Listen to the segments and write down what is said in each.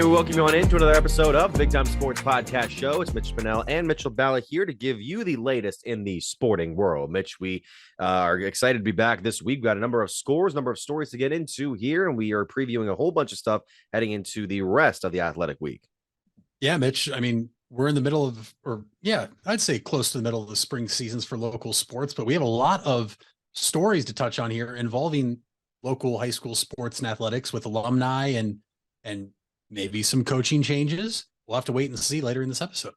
Hey, we welcome you on into another episode of Big Time Sports Podcast Show. It's Mitch Spinell and Mitchell Balla here to give you the latest in the sporting world. Mitch, we are excited to be back this week. We've got a number of scores, number of stories to get into here, and we are previewing a whole bunch of stuff heading into the rest of the athletic week. Yeah, Mitch, I mean, we're in the middle of, I'd say close to the middle of the spring seasons for local sports, but we have a lot of stories to touch on here involving local high school sports and athletics with alumni and maybe some coaching changes. We'll have to wait and see later in this episode.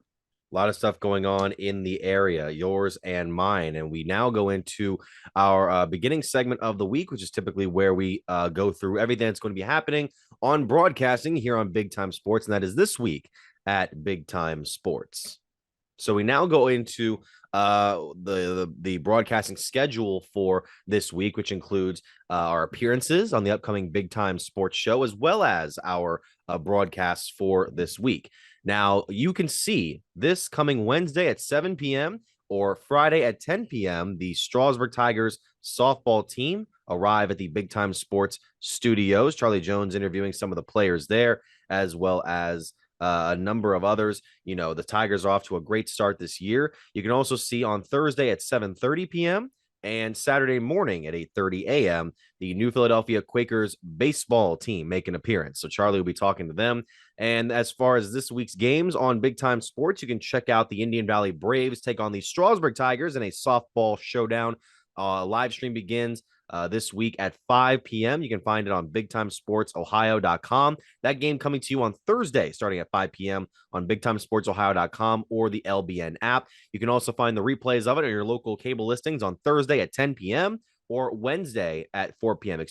A lot of stuff going on in the area, yours and mine. And we now go into our beginning segment of the week, which is typically where we go through everything that's going to be happening on broadcasting here on Big Time Sports. And that is this week at Big Time Sports. So we now go into the broadcasting schedule for this week, which includes our appearances on the upcoming Big Time Sports Show, as well as our broadcasts for this week. Now, you can see this coming Wednesday at 7 p.m. or Friday at 10 p.m., the Strasburg Tigers softball team arrive at the Big Time Sports studios. Charlie Jones interviewing some of the players there, as well as a number of others. You know, the Tigers are off to a great start this year. You can also see on Thursday at 7:30 p.m. and Saturday morning at 8:30 a.m. the New Philadelphia Quakers baseball team make an appearance. So Charlie will be talking to them. And as far as this week's games on Big Time Sports, you can check out the Indian Valley Braves take on the Strasburg Tigers in a softball showdown. Live stream begins this week at 5 p.m. You can find it on BigTimeSportsOhio.com. That game coming to you on Thursday, starting at 5 p.m. on BigTimeSportsOhio.com or the LBN app. You can also find the replays of it on your local cable listings on Thursday at 10 p.m. or Wednesday at 4 p.m.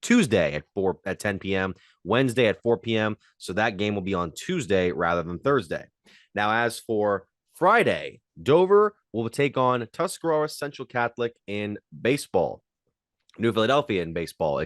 Tuesday at 10 p.m., Wednesday at 4 p.m. So that game will be on Tuesday rather than Thursday. Now, as for Friday, Dover will take on Tuscarora Central Catholic in baseball. New Philadelphia in baseball,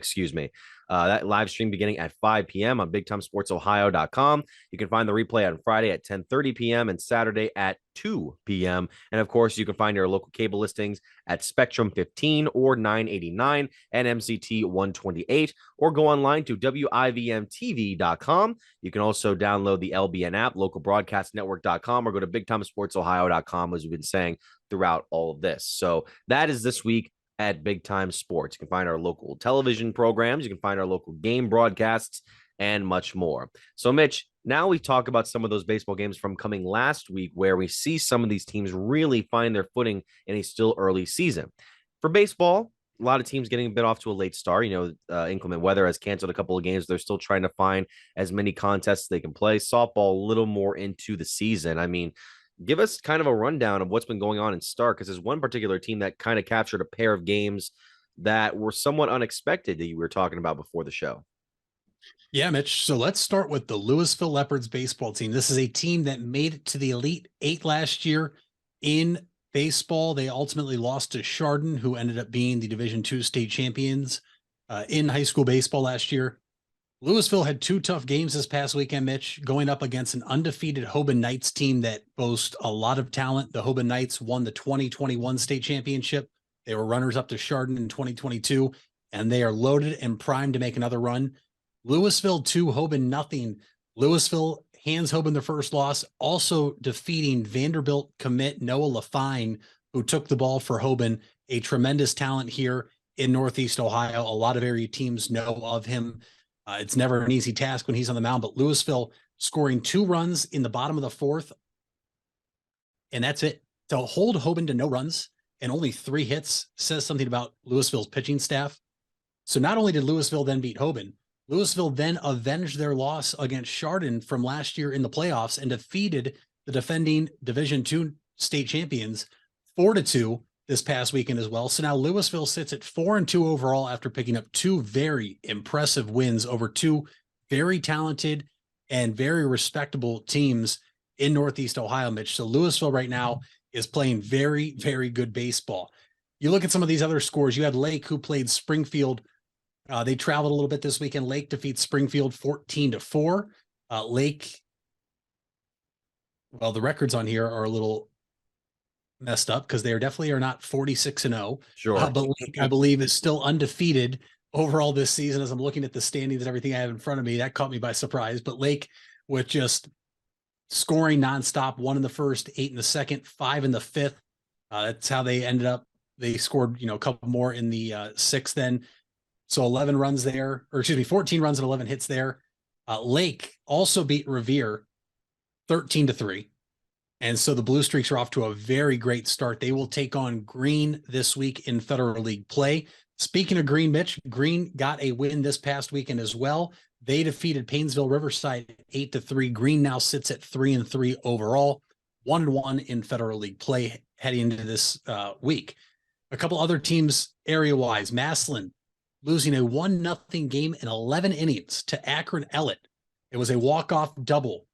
that live stream beginning at 5 p.m. on BigTimeSportsOhio.com. You can find the replay on Friday at 10:30 p.m. and Saturday at 2 p.m. And of course, you can find your local cable listings at Spectrum 15 or 989 and MCT 128, or go online to WIVMTV.com. You can also download the LBN app, localbroadcastnetwork.com, or go to BigTimeSportsOhio.com, as we've been saying throughout all of this. So that is this week at Big Time Sports. You can find our local television programs, you can find our local game broadcasts, and much more. So, Mitch, now we talk about some of those baseball games from coming last week, where we see some of these teams really find their footing in a still early season. For baseball, a lot of teams getting a bit off to a late start. You know, inclement weather has canceled a couple of games. They're still trying to find as many contests they can play. Softball, a little more into the season. I mean, give us kind of a rundown of what's been going on in Stark, because there's one particular team that kind of captured a pair of games that were somewhat unexpected that you were talking about before the show. Yeah, Mitch. So let's start with the Louisville Leopards baseball team. This is a team that made it to the Elite Eight last year in baseball. They ultimately lost to Chardon, who ended up being the Division II state champions in high school baseball last year. Louisville had two tough games this past weekend, Mitch, going up against an undefeated Hoban Knights team that boasts a lot of talent. The Hoban Knights won the 2021 state championship. They were runners up to Chardon in 2022, and they are loaded and primed to make another run. Louisville 2, Hoban nothing. Louisville hands Hoban their first loss, also defeating Vanderbilt commit Noah Lafine, who took the ball for Hoban, a tremendous talent here in Northeast Ohio. A lot of area teams know of him. It's never an easy task when he's on the mound, but Louisville scoring 2 runs in the bottom of the 4th. And that's it. To hold Hoban to no runs and only 3 hits says something about Louisville's pitching staff. So not only did Louisville then beat Hoban, Louisville then avenged their loss against Chardon from last year in the playoffs and defeated the defending Division II state champions 4-2 this past weekend as well. So now Louisville sits at 4-2 overall after picking up 2 very impressive wins over 2 very talented and very respectable teams in Northeast Ohio, Mitch. So Louisville right now is playing very, very good baseball. You look at some of these other scores. You had Lake, who played Springfield. They traveled a little bit this weekend. Lake defeats Springfield 14-4. Lake, well, the records on here are a little messed up because they are definitely not 46-0. Sure. But Lake, I believe, is still undefeated overall this season, as I'm looking at the standings and everything I have in front of me, that caught me by surprise. But Lake with just scoring nonstop, 1 in the first, 8 in the second, 5 in the fifth. That's how they ended up. They scored, a couple more in the sixth then. So 11 runs there, or excuse me, 14 runs and 11 hits there. Lake also beat Revere 13-3. And so the Blue Streaks are off to a very great start. They will take on Green this week in Federal League play. Speaking of Green, Mitch, Green got a win this past weekend as well. They defeated Paynesville Riverside 8-3. Green now sits at 3-3 overall, 1-1 in Federal League play heading into this week. A couple other teams area-wise, Massillon losing a 1-0 game in 11 innings to Akron Ellett. It was a walk-off double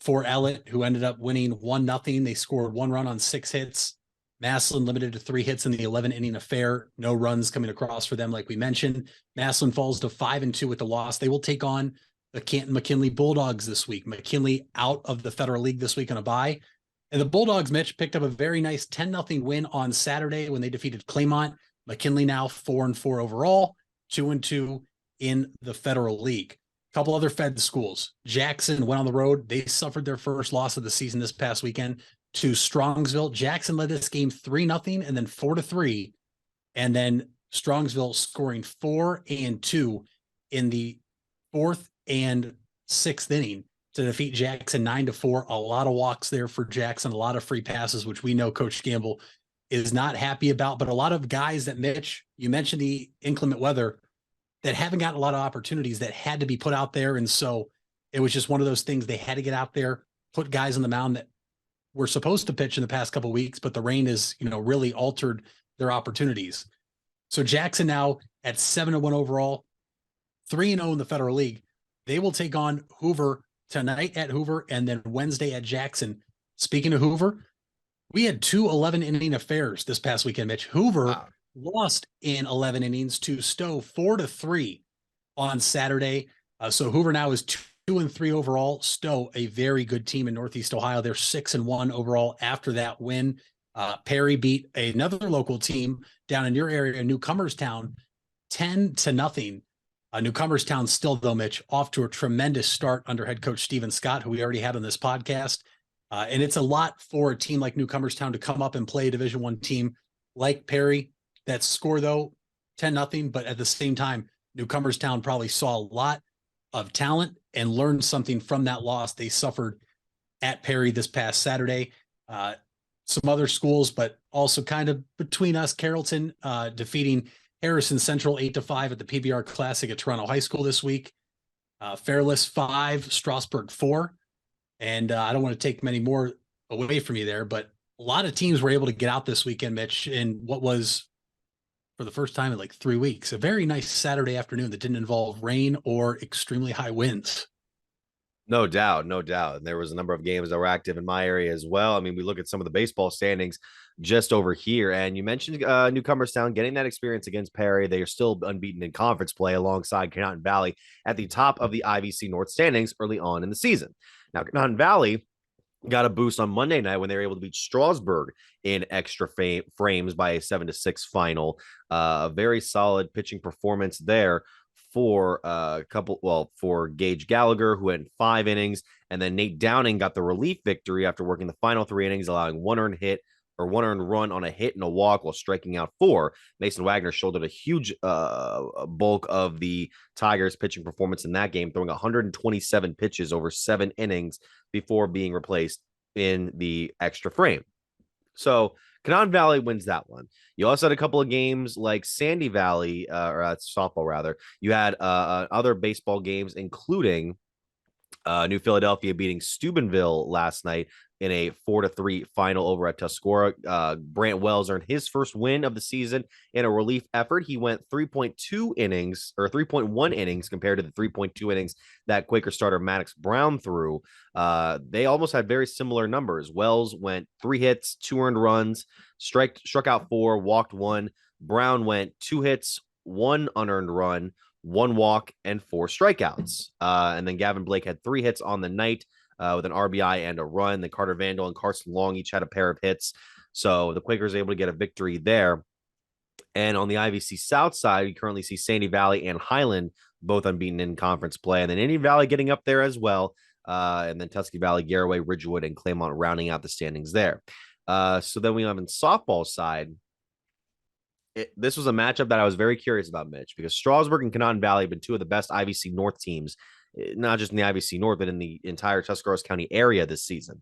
for Ellett, who ended up winning 1-0. They scored 1 run on 6 hits. Massillon limited to 3 hits in the 11-inning affair. No runs coming across for them, like we mentioned. Massillon falls to 5-2 with the loss. They will take on the Canton McKinley Bulldogs this week. McKinley out of the Federal League this week on a bye. And the Bulldogs, Mitch, picked up a very nice 10-0 win on Saturday when they defeated Claymont. McKinley now 4-4 overall, 2-2 in the Federal League. A couple other Fed schools. Jackson went on the road. They suffered their first loss of the season this past weekend to Strongsville. Jackson led this game 3-0 and then 4-3. And then Strongsville scoring 4 and 2 in the 4th and 6th inning to defeat Jackson 9-4. A lot of walks there for Jackson, a lot of free passes, which we know Coach Gamble is not happy about, but a lot of guys that, Mitch, you mentioned the inclement weather, that haven't gotten a lot of opportunities that had to be put out there. And so it was just one of those things. They had to get out there, put guys on the mound that were supposed to pitch in the past couple of weeks, but the rain has, really altered their opportunities. So Jackson now at 7-1 overall, 3-0 in the Federal League. They will take on Hoover tonight at Hoover and then Wednesday at Jackson. Speaking of Hoover, we had 2 11-inning affairs this past weekend, Mitch. Hoover lost in 11 innings to Stowe 4-3 on Saturday. So Hoover now is 2-3 overall. Stowe, a very good team in Northeast Ohio. They're 6-1 overall after that win. Perry beat another local team down in your area, Newcomerstown, 10-0. Newcomerstown still, though, Mitch, off to a tremendous start under head coach Steven Scott, who we already had on this podcast. And it's a lot for a team like Newcomerstown to come up and play a Division I team like Perry. That score, though, 10-0. But at the same time, Newcomerstown probably saw a lot of talent and learned something from that loss they suffered at Perry this past Saturday. Some other schools, but also kind of between us, Carrollton defeating Harrison Central 8-5 at the PBR Classic at Toronto High School this week. Fairless 5, Strasburg 4. And I don't want to take many more away from you there, but a lot of teams were able to get out this weekend, Mitch, in what was, for the first time in like 3 weeks, a very nice Saturday afternoon that didn't involve rain or extremely high winds. No doubt, no doubt. And there was a number of games that were active in my area as well. I mean, we look at some of the baseball standings just over here, and you mentioned Newcomerstown getting that experience against Perry. They are still unbeaten in conference play alongside Canton Valley at the top of the IVC North standings early on in the season. Now, Canton Valley got a boost on Monday night when they were able to beat Strasburg in extra frames by a 7-6 final. A very solid pitching performance there for for Gage Gallagher, who went 5 innings, and then Nate Downing got the relief victory after working the final 3 innings, allowing 1 earned run on a hit and a walk while striking out 4. Mason Wagner shouldered a huge bulk of the Tigers' pitching performance in that game, throwing 127 pitches over 7 innings before being replaced in the extra frame. So Canton Valley wins that one. You also had a couple of games like Sandy Valley, or softball rather. You had other baseball games, including New Philadelphia beating Steubenville last night in a 4-3 final over at Tuscarora. Brant Wells earned his first win of the season in a relief effort. He went 3.2 innings or 3.1 innings compared to the 3.2 innings that Quaker starter Maddox Brown threw. They almost had very similar numbers. Wells went 3 hits, 2 earned runs, struck out 4, walked 1. Brown went 2 hits, 1 unearned run, 1 walk, and 4 strikeouts. And then Gavin Blake had 3 hits on the night with an RBI and a run. Then Carter Vandal and Carson Long each had a pair of hits. So the Quakers able to get a victory there. And on the IVC South side, we currently see Sandy Valley and Highland both unbeaten in conference play, and then Indian Valley getting up there as well. And then Tusky Valley, Garaway, Ridgewood, and Claymont rounding out the standings there. So then we have in softball side. This was a matchup that I was very curious about, Mitch, because Strasburg and Canaan Valley have been two of the best IVC North teams, not just in the IVC North, but in the entire Tuscarawas County area this season.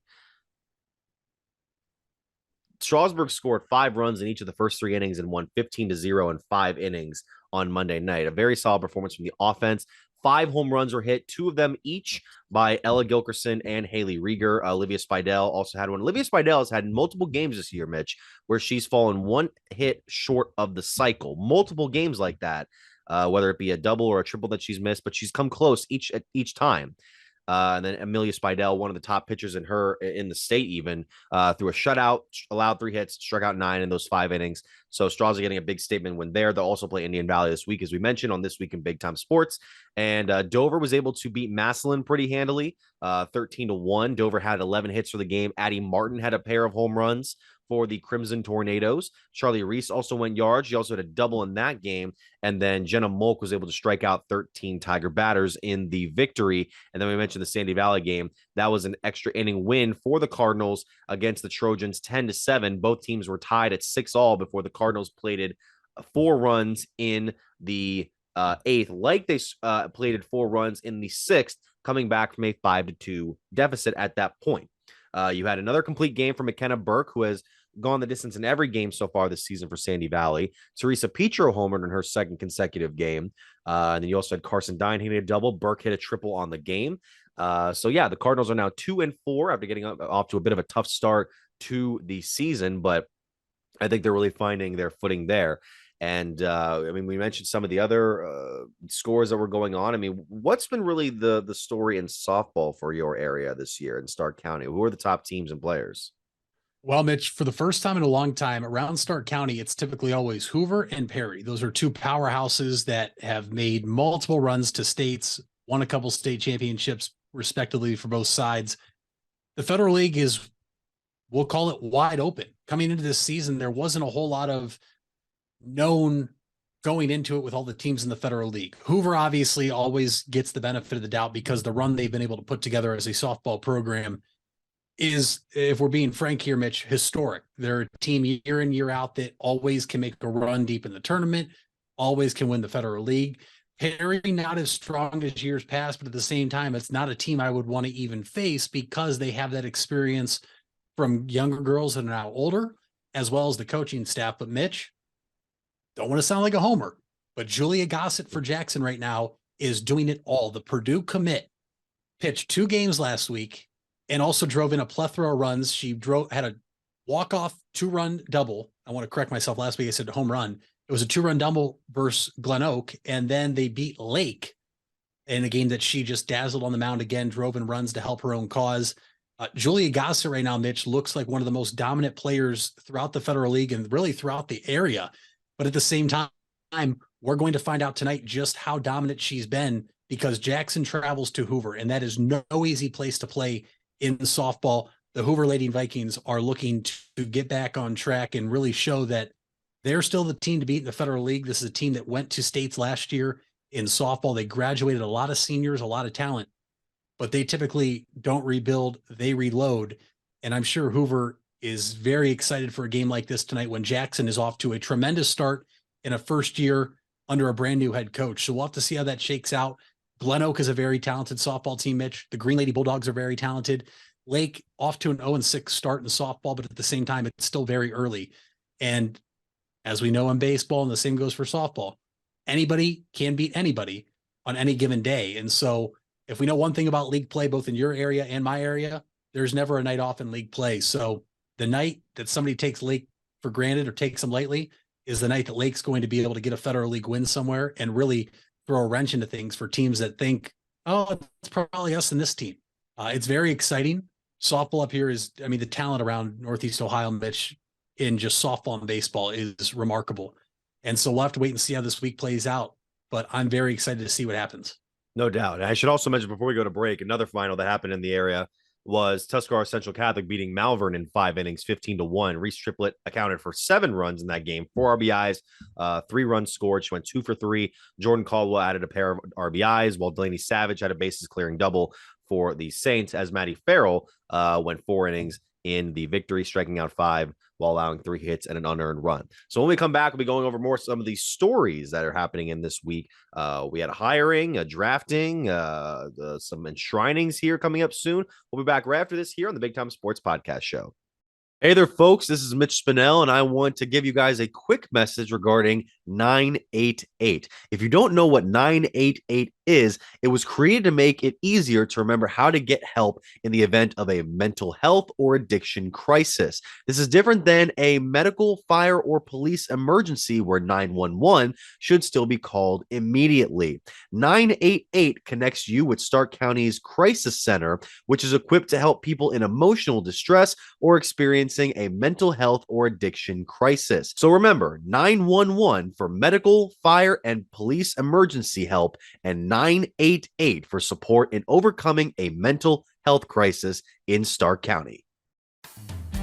Strasburg scored 5 runs in each of the first 3 innings and won 15-0 in 5 innings on Monday night. A very solid performance from the offense. 5 home runs were hit, 2 of them each by Ella Gilkerson and Haley Rieger. Olivia Spidell also had one. Olivia Spidell has had multiple games this year, Mitch, where she's fallen 1 hit short of the cycle. Multiple games like that, whether it be a double or a triple that she's missed, but she's come close each time. And then Amelia Spidell, one of the top pitchers in the state, even threw a shutout, allowed 3 hits, struck out 9 in those 5 innings. So Straws are getting a big statement win there. They'll also play Indian Valley this week, as we mentioned on This Week in Big Time Sports. And Dover was able to beat Massillon pretty handily, 13-1. Dover had 11 hits for the game. Addie Martin had a pair of home runs for the Crimson Tornadoes. Charlie Reese also went yards. She also had a double in that game. And then Jenna Molk was able to strike out 13 Tiger batters in the victory. And then we mentioned the Sandy Valley game. That was an extra inning win for the Cardinals against the Trojans, 10-7. Both teams were tied at 6-all before the Cardinals plated 4 runs in the 8th, like they plated 4 runs in the 6th, coming back from a 5-2 deficit at that point. You had another complete game from McKenna Burke, who has gone the distance in every game so far this season for Sandy Valley. Teresa Petro homered in her 2nd consecutive game. And then you also had Carson Dine hitting a double. Burke hit a triple on the game. So yeah, the Cardinals are now 2-4 after getting off to a bit of a tough start to the season, but I think they're really finding their footing there. And I mean, we mentioned some of the other scores that were going on. I mean, what's been really the story in softball for your area this year in Stark County? Who are the top teams and players? Well, Mitch, for the first time in a long time around Stark County, it's typically always Hoover and Perry. Those are 2 powerhouses that have made multiple runs to states, won a couple state championships, respectively, for both sides. The Federal League is, we'll call it, wide open. Coming into this season, there wasn't a whole lot of known going into it with all the teams in the Federal League. Hoover obviously always gets the benefit of the doubt because the run they've been able to put together as a softball program is, if we're being frank here, Mitch, historic. They're a team year in, year out that always can make a run deep in the tournament, always can win the Federal League. Perry, not as strong as years past, but at the same time, it's not a team I would want to even face because they have that experience from younger girls that are now older, as well as the coaching staff. But Mitch, don't want to sound like a homer, but Julia Gossett for Jackson right now is doing it all. The Purdue commit pitched 2 games last week and also drove in a plethora of runs. She had a walk-off 2-run double. I want to correct myself. Last week I said home run. It was a 2-run double versus Glen Oak, and then they beat Lake in a game that she just dazzled on the mound again, drove in runs to help her own cause. Julia Gossett right now, Mitch, looks like one of the most dominant players throughout the Federal League and really throughout the area. But at the same time, we're going to find out tonight just how dominant she's been because Jackson travels to Hoover, and that is no easy place to play in softball. The Hoover Lady Vikings are looking to get back on track and really show that they're still the team to beat in the Federal League. This is a team that went to states last year in softball. They graduated a lot of seniors, a lot of talent, but they typically don't rebuild, they reload. And I'm sure Hoover is very excited for a game like this tonight when Jackson is off to a tremendous start in a first year under a brand new head coach. So we'll have to see how that shakes out. Glen Oak is a very talented softball team, Mitch. The Green Lady Bulldogs are very talented. Lake off to an 0-6 start in softball, but at the same time, it's still very early. And as we know in baseball, and the same goes for softball, anybody can beat anybody on any given day. And so if we know one thing about league play, both in your area and my area, there's never a night off in league play. So the night that somebody takes Lake for granted or takes them lightly is the night that Lake's going to be able to get a Federal League win somewhere and really throw a wrench into things for teams that think, oh, it's probably us and this team. It's very exciting. Softball up here is, I mean, the talent around Northeast Ohio, Mitch, in just softball and baseball is remarkable. And so we'll have to wait and see how this week plays out. But I'm very excited to see what happens. No doubt. And I should also mention before we go to break, another final that happened in the area was Tuscarora Central Catholic beating Malvern in 5 innings, 15-1. Reese Triplett accounted for 7 runs in that game, 4 RBIs, 3 runs scored. She went 2 for 3. Jordan Caldwell added a pair of RBIs, while Delaney Savage had a bases clearing double for the Saints, as Maddie Farrell went 4 innings in the victory, striking out 5 while allowing 3 hits and an unearned run. So when we come back, we'll be going over more some of these stories that are happening in this week. We had a hiring, a drafting, some enshrinings here coming up soon. We'll be back right after this here on the Big Time Sports Podcast Show. Hey there, folks. This is Mitch Spinell, and I want to give you guys a quick message regarding 988. If you don't know what 988 is, it was created to make it easier to remember how to get help in the event of a mental health or addiction crisis. This is different than a medical, fire, or police emergency where 911 should still be called immediately. 988 connects you with Stark County's Crisis Center, which is equipped to help people in emotional distress or experiencing a mental health or addiction crisis. So remember, 911 for medical, fire, and police emergency help, and 988 for support in overcoming a mental health crisis in Stark County.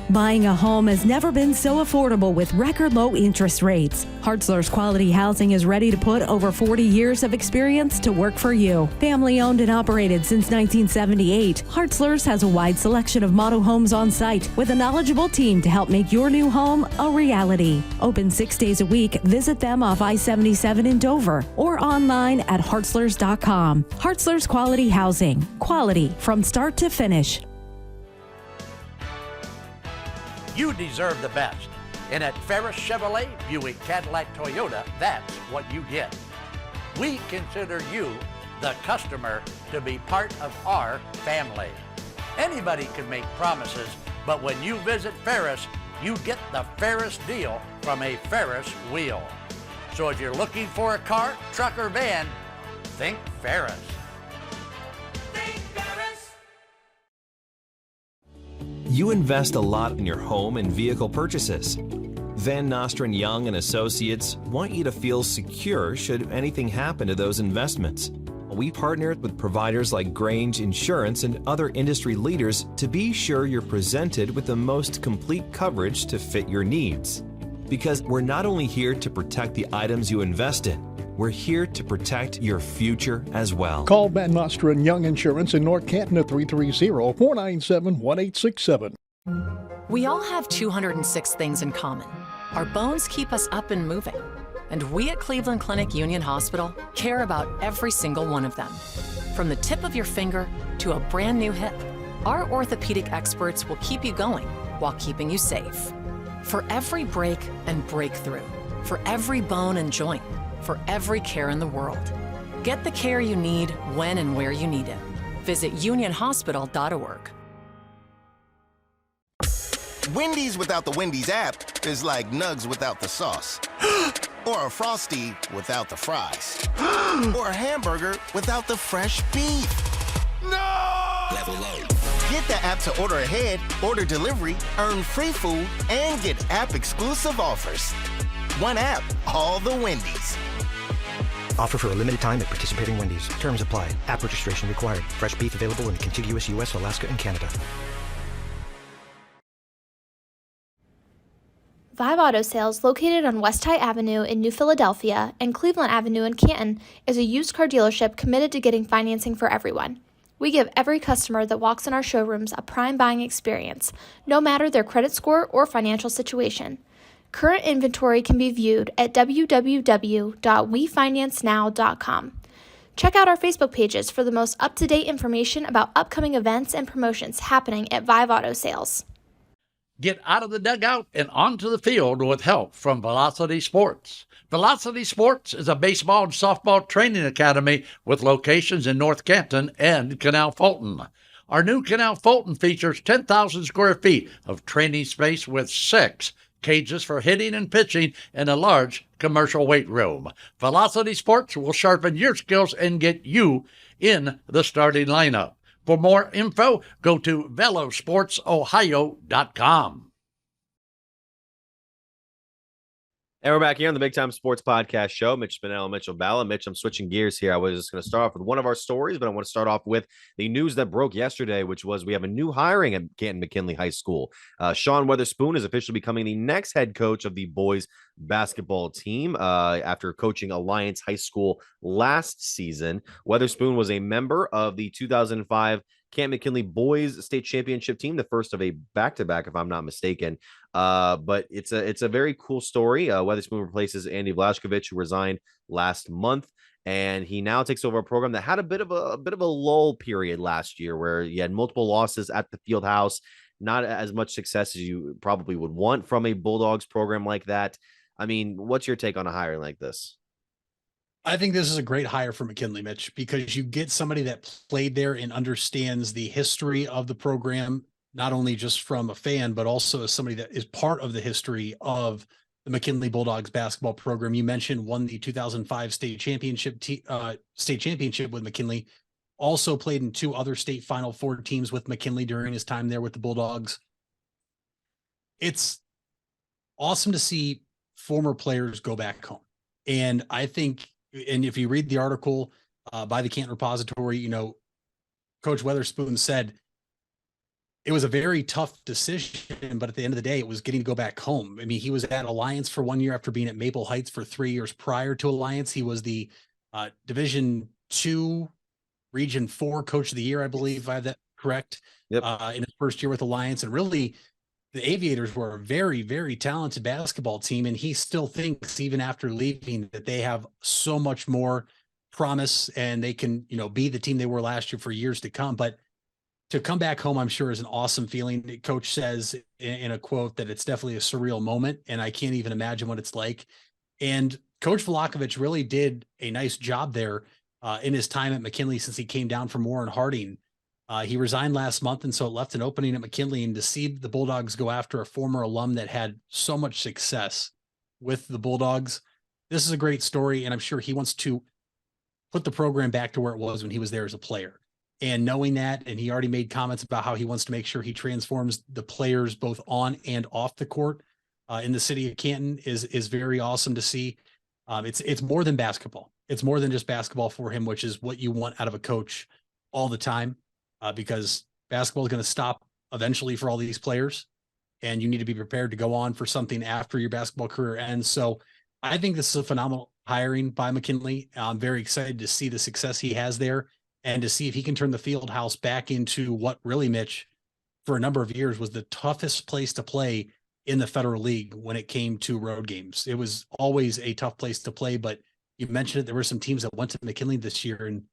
Buying a home has never been so affordable with record low interest rates. Hartzler's Quality Housing is ready to put over 40 years of experience to work for you. Family owned and operated since 1978, Hartzler's has a wide selection of model homes on site with a knowledgeable team to help make your new home a reality. Open 6 days a week. Visit them off I-77 in Dover or online at hartzlers.com. Hartzler's Quality Housing. Quality from start to finish. You deserve the best. And at Ferris Chevrolet, Buick, Cadillac, Toyota, that's what you get. We consider you, the customer, to be part of our family. Anybody can make promises, but when you visit Ferris, you get the Ferris deal from a Ferris wheel. So if you're looking for a car, truck, or van, think Ferris. You invest a lot in your home and vehicle purchases. Van Nostrand Young and Associates want you to feel secure should anything happen to those investments. We partner with providers like Grange Insurance and other industry leaders to be sure you're presented with the most complete coverage to fit your needs. Because we're not only here to protect the items you invest in, we're here to protect your future as well. Call Van Nostrand Young Insurance in North Canton at 330-497-1867. We all have 206 things in common. Our bones keep us up and moving. And we at Cleveland Clinic Union Hospital care about every single one of them. From the tip of your finger to a brand new hip, our orthopedic experts will keep you going while keeping you safe. For every break and breakthrough, for every bone and joint, for every care in the world. Get the care you need when and where you need it. Visit unionhospital.org. Wendy's without the Wendy's app is like Nugs without the sauce. Or a Frosty without the fries. Or a hamburger without the fresh beef. No! Level up. Get the app to order ahead, order delivery, earn free food, and get app-exclusive offers. One app, all the Wendy's. Offer for a limited time at participating Wendy's. Terms apply. App registration required. Fresh beef available in the contiguous U.S., Alaska, and Canada. Vibe Auto Sales, located on West High Avenue in New Philadelphia and Cleveland Avenue in Canton, is a used car dealership committed to getting financing for everyone. We give every customer that walks in our showrooms a prime buying experience, no matter their credit score or financial situation. Current inventory can be viewed at www.wefinancenow.com. Check out our Facebook pages for the most up-to-date information about upcoming events and promotions happening at Vive Auto Sales. Get out of the dugout and onto the field with help from Velocity Sports. Velocity Sports is a baseball and softball training academy with locations in North Canton and Canal Fulton. Our new Canal Fulton features 10,000 square feet of training space with 6 cages for hitting and pitching and a large commercial weight room. Velocity Sports will sharpen your skills and get you in the starting lineup. For more info, go to velosportsohio.com. And we're back here on the Big Time Sports Podcast Show. Mitch Spinell, Mitchell Balla. Mitch, I'm switching gears here. I was just going to start off with one of our stories, but I want to start off with the news that broke yesterday, which was we have a new hiring at Canton McKinley High School. Sean Weatherspoon is officially becoming the next head coach of the boys basketball team after coaching Alliance High School last season. Weatherspoon was a member of the 2005 Canton McKinley boys state championship team, the first of a back-to-back, if I'm not mistaken. But it's a very cool story. Weatherspoon replaces Andy Vlashkovich, who resigned last month, and he now takes over a program that had a bit of a lull period last year, where you had multiple losses at the field house, not as much success as you probably would want from a Bulldogs program like that. I mean, what's your take on a hiring like this? I think this is a great hire for McKinley, Mitch, because you get somebody that played there and understands the history of the program, not only just from a fan, but also as somebody that is part of the history of the McKinley Bulldogs basketball program. You mentioned won the 2005 state championship with McKinley, also played in 2 other state Final Four teams with McKinley during his time there with the Bulldogs. It's awesome to see former players go back home. And I think, and if you read the article by the Canton Repository, you know, Coach Weatherspoon said it was a very tough decision, but at the end of the day, it was getting to go back home. I mean, he was at Alliance for 1 year after being at Maple Heights for 3 years prior to Alliance. He was the Division II, Region 4 Coach of the Year, I believe, if I have that correct, Yep. In his first year with Alliance. And really, the Aviators were a very, very talented basketball team, and he still thinks, even after leaving, that they have so much more promise and they can, you know, be the team they were last year for years to come. But to come back home, I'm sure, is an awesome feeling. Coach says in a quote that it's definitely a surreal moment, and I can't even imagine what it's like. And Coach Vlahovic really did a nice job there in his time at McKinley since he came down from Warren Harding. He resigned last month, and so it left an opening at McKinley. And to see the Bulldogs go after a former alum that had so much success with the Bulldogs, this is a great story, and I'm sure he wants to put the program back to where it was when he was there as a player. And knowing that, and he already made comments about how he wants to make sure he transforms the players both on and off the court in the city of Canton is very awesome to see. It's more than basketball. It's more than just basketball for him, which is what you want out of a coach all the time. Because basketball is going to stop eventually for all these players, and you need to be prepared to go on for something after your basketball career ends. So I think this is a phenomenal hiring by McKinley. I'm very excited to see the success he has there and to see if he can turn the field house back into what really, Mitch, for a number of years was the toughest place to play in the Federal League when it came to road games. It was always a tough place to play, but you mentioned it. There were some teams that went to McKinley this year, and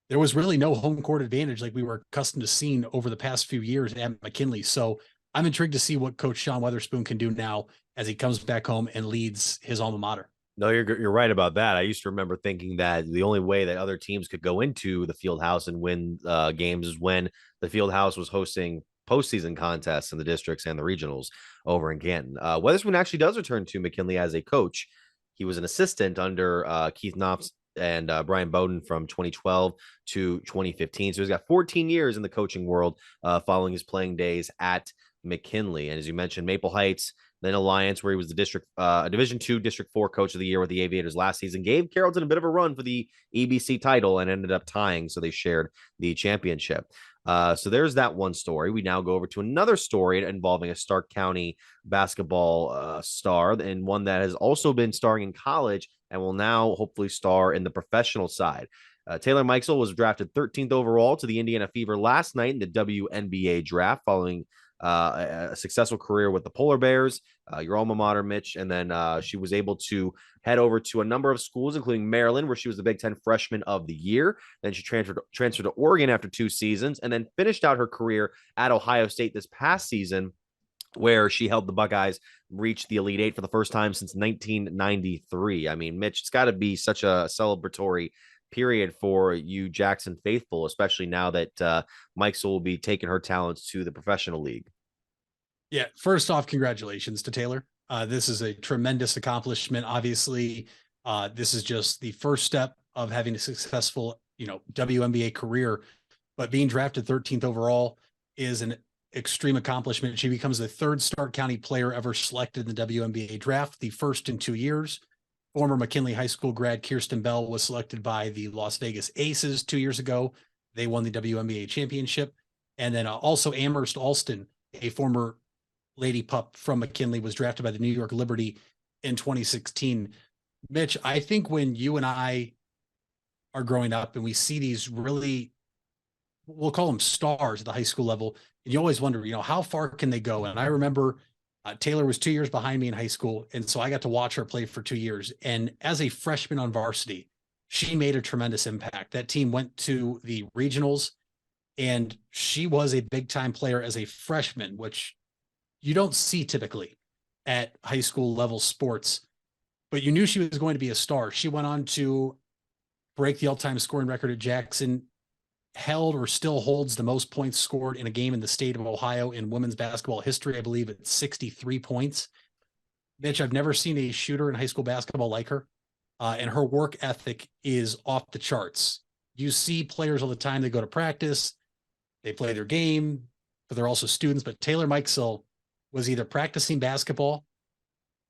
there was really no home court advantage like we were accustomed to seeing over the past few years at McKinley. So I'm intrigued to see what Coach Sean Weatherspoon can do now as he comes back home and leads his alma mater. No, you're right about that. I used to remember thinking that the only way that other teams could go into the field house and win games is when the field house was hosting postseason contests in the districts and the regionals over in Canton. Weatherspoon actually does return to McKinley as a coach. He was an assistant under Keith Knopf and Brian Bowden from 2012 to 2015. So he's got 14 years in the coaching world following his playing days at McKinley. And as you mentioned, Maple Heights, then Alliance, where he was the Division II District 4 Coach of the Year with the Aviators last season, gave Carrollton a bit of a run for the EBC title and ended up tying, so they shared the championship. So there's that one story. We now go over to another story involving a Stark County basketball star, and one that has also been starring in college and will now hopefully star in the professional side. Taylor Mikesell was drafted 13th overall to the Indiana Fever last night in the WNBA draft following a successful career with the Polar Bears, your alma mater, Mitch. And then she was able to head over to a number of schools, including Maryland, where she was the Big Ten Freshman of the Year. Then she transferred to Oregon after 2 seasons, and then finished out her career at Ohio State this past season, where she helped the Buckeyes reach the Elite Eight for the first time since 1993. I mean, Mitch, it's got to be such a celebratory period for you Jackson faithful, especially now that Mikesell will be taking her talents to the professional league. Yeah, first off, congratulations to Taylor. This is a tremendous accomplishment. Obviously, this is just the first step of having a successful, WNBA career, but being drafted 13th overall is an extreme accomplishment. She becomes the third Stark County player ever selected in the WNBA draft, the first in 2 years. Former McKinley High School grad Kirsten Bell was selected by the Las Vegas Aces 2 years ago. They won the WNBA championship. And then also Amherst Alston, a former Lady Pup from McKinley, was drafted by the New York Liberty in 2016. Mitch, I think when you and I are growing up and we see these really, we'll call them stars at the high school level, and you always wonder, how far can they go? And I remember Taylor was 2 years behind me in high school. And so I got to watch her play for 2 years. And as a freshman on varsity, she made a tremendous impact. That team went to the regionals, and she was a big time player as a freshman, which you don't see typically at high school level sports, but you knew she was going to be a star. She went on to break the all-time scoring record at Jackson, held or still holds the most points scored in a game in the state of Ohio in women's basketball history. I believe it's 63 points. Mitch, I've never seen a shooter in high school basketball like her. And her work ethic is off the charts. You see players all the time, they go to practice, they play their game, but they're also students. But Taylor Mikesell was either practicing basketball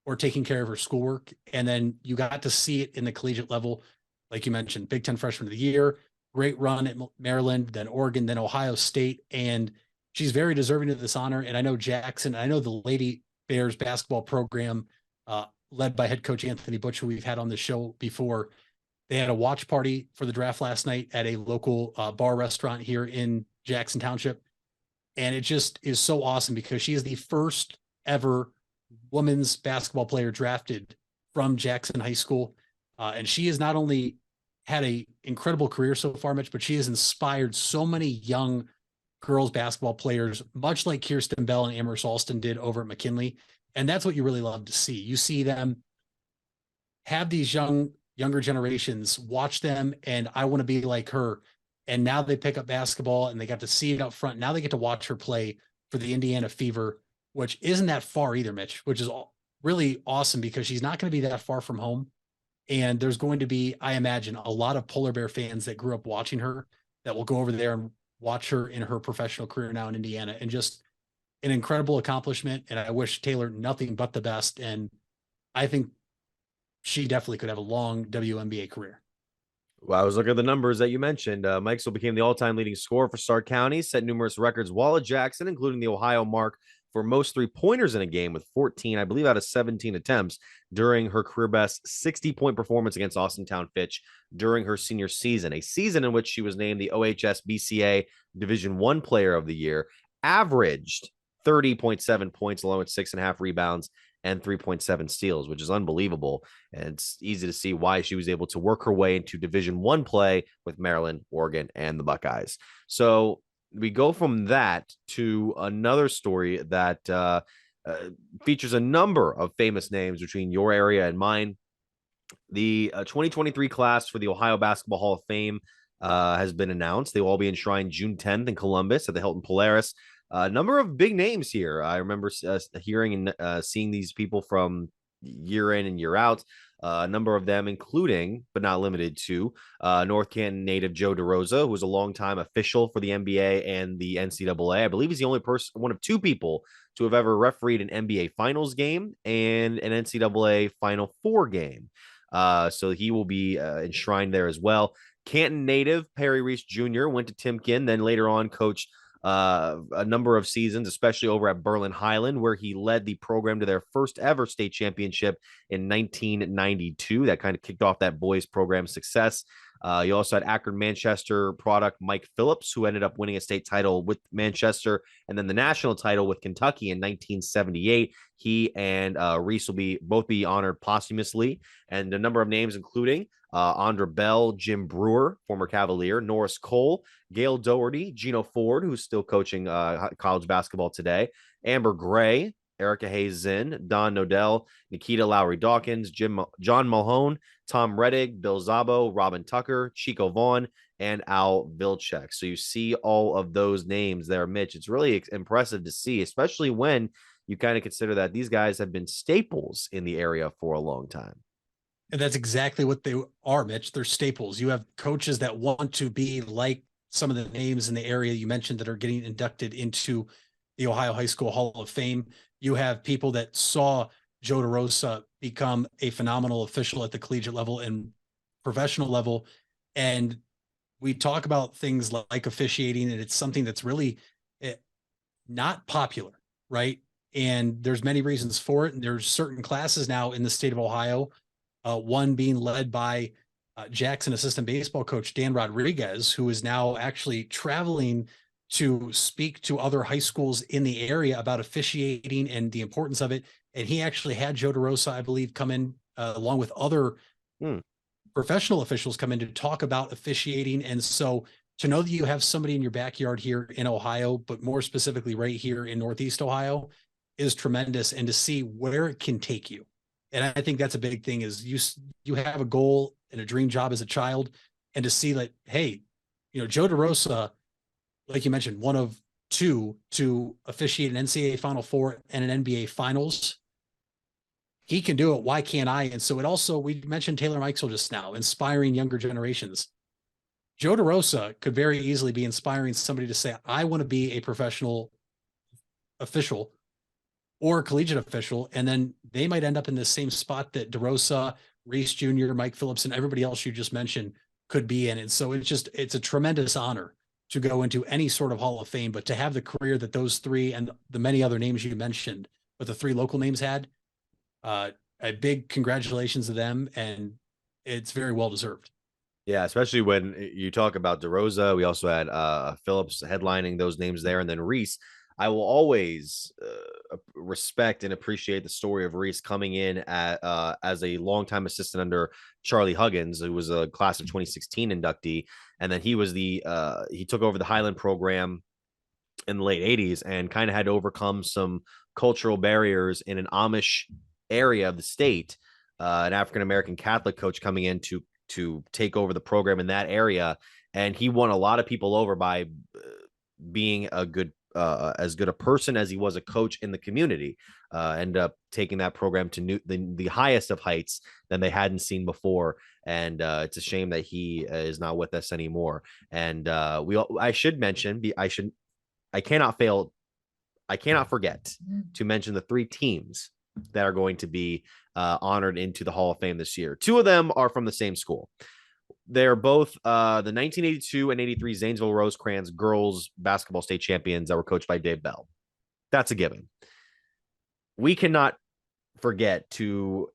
or taking care of her schoolwork. And then you got to see it in the collegiate level. Like you mentioned, Big Ten Freshman of the Year, great run at Maryland, then Oregon, then Ohio State. And she's very deserving of this honor. And I know Jackson, I know the Lady Bears basketball program, led by head coach Anthony Butch, who we've had on the show before. They had a watch party for the draft last night at a local bar restaurant here in Jackson Township. And it just is so awesome because she is the first ever women's basketball player drafted from Jackson High School. And she has not only had an incredible career so far, Mitch, but she has inspired so many young girls basketball players, much like Kirsten Bell and Amherst Alston did over at McKinley. And that's what you really love to see. You see them have these younger generations watch them, and I want to be like her. And now they pick up basketball and they got to see it up front. Now they get to watch her play for the Indiana Fever, which isn't that far either, Mitch, which is really awesome because she's not going to be that far from home. And there's going to be, I imagine, a lot of Polar Bear fans that grew up watching her that will go over there and watch her in her professional career now in Indiana. And just an incredible accomplishment. And I wish Taylor nothing but the best. And I think she definitely could have a long WNBA career. Well, I was looking at the numbers that you mentioned. Mikesell became the all-time leading scorer for Stark County, set numerous records while at Jackson, including the Ohio mark for most three-pointers in a game with 14, I believe, out of 17 attempts during her career best 60-point performance against Austintown Fitch during her senior season, a season in which she was named the OHS BCA Division I Player of the Year, averaged 30.7 points along with 6.5 rebounds and 3.7 steals, which is unbelievable. And it's easy to see why she was able to work her way into Division I play with Maryland, Oregon, and the Buckeyes. So we go from that to another story that features a number of famous names between your area and mine. The 2023 class for the Ohio Basketball Hall of Fame has been announced. They will all be enshrined June 10th in Columbus at the Hilton Polaris. A number of big names here. I remember hearing and seeing these people from year in and year out. A number of them, including, but not limited to, North Canton native Joe DeRosa, who was a longtime official for the NBA and the NCAA. I believe he's the only person, one of two people, to have ever refereed an NBA Finals game and an NCAA Final Four game. So he will be enshrined there as well. Canton native Perry Reese Jr. went to Timken, then later on coached a number of seasons, especially over at Berlin Highland, where he led the program to their first ever state championship in 1992. That kind of kicked off that boys program success. You also had Akron Manchester product Mike Phillips, who ended up winning a state title with Manchester and then the national title with Kentucky in 1978. He and Reese will both be honored posthumously, and a number of names including Andra Bell, Jim Brewer, former Cavalier, Norris Cole, Gail Doherty, Gino Ford, who's still coaching college basketball today, Amber Gray, Erica Hayes-Zinn, Don Nodell, Nikita Lowry-Dawkins, John Mahone, Tom Reddick, Bill Zabo, Robin Tucker, Chico Vaughn, and Al Vilcek. So you see all of those names there, Mitch. It's really impressive to see, especially when you kind of consider that these guys have been staples in the area for a long time. And that's exactly what they are, Mitch. They're staples. You have coaches that want to be like some of the names in the area you mentioned that are getting inducted into the Ohio High School Hall of Fame. You have people that saw Joe DeRosa become a phenomenal official at the collegiate level and professional level. And we talk about things like officiating, and it's something that's really not popular, right? And there's many reasons for it. And there's certain classes now in the state of Ohio, one being led by Jackson assistant baseball coach Dan Rodriguez, who is now actually traveling to speak to other high schools in the area about officiating and the importance of it. And he actually had Joe DeRosa, I believe, come in along with other professional officials come in to talk about officiating. And so to know that you have somebody in your backyard here in Ohio, but more specifically right here in Northeast Ohio, is tremendous. And to see where it can take you. And I think that's a big thing is you have a goal and a dream job as a child, and to see that, hey, Joe DeRosa, like you mentioned, one of two to officiate an NCAA Final Four and an NBA Finals. He can do it. Why can't I? And so it also, we mentioned Taylor Mikesell just now, inspiring younger generations. Joe DeRosa could very easily be inspiring somebody to say, I want to be a professional official or a collegiate official. And then they might end up in the same spot that DeRosa, Reese Jr., Mike Phillips, and everybody else you just mentioned could be in. And so it's a tremendous honor to go into any sort of Hall of Fame, but to have the career that those three and the many other names you mentioned, but the three local names had, a big congratulations to them. And it's very well deserved. Yeah, especially when you talk about DeRosa. We also had Phillips headlining those names there, and then Reese. I will always respect and appreciate the story of Reese coming in as a longtime assistant under Charlie Huggins, who was a class of 2016 inductee. And then he was he took over the Highland program in the late 80s and kind of had to overcome some cultural barriers in an Amish area of the state. An African-American Catholic coach coming in to take over the program in that area. And he won a lot of people over by being as good a person as he was a coach in the community. End up taking that program to the highest of heights than they hadn't seen before. And it's a shame that he is not with us anymore. And I should mention, I cannot forget to mention the three teams that are going to be honored into the Hall of Fame this year. Two of them are from the same school. They're both the 1982 and 83 Zanesville Rosecrans girls basketball state champions that were coached by Dave Bell. That's a given. We cannot forget to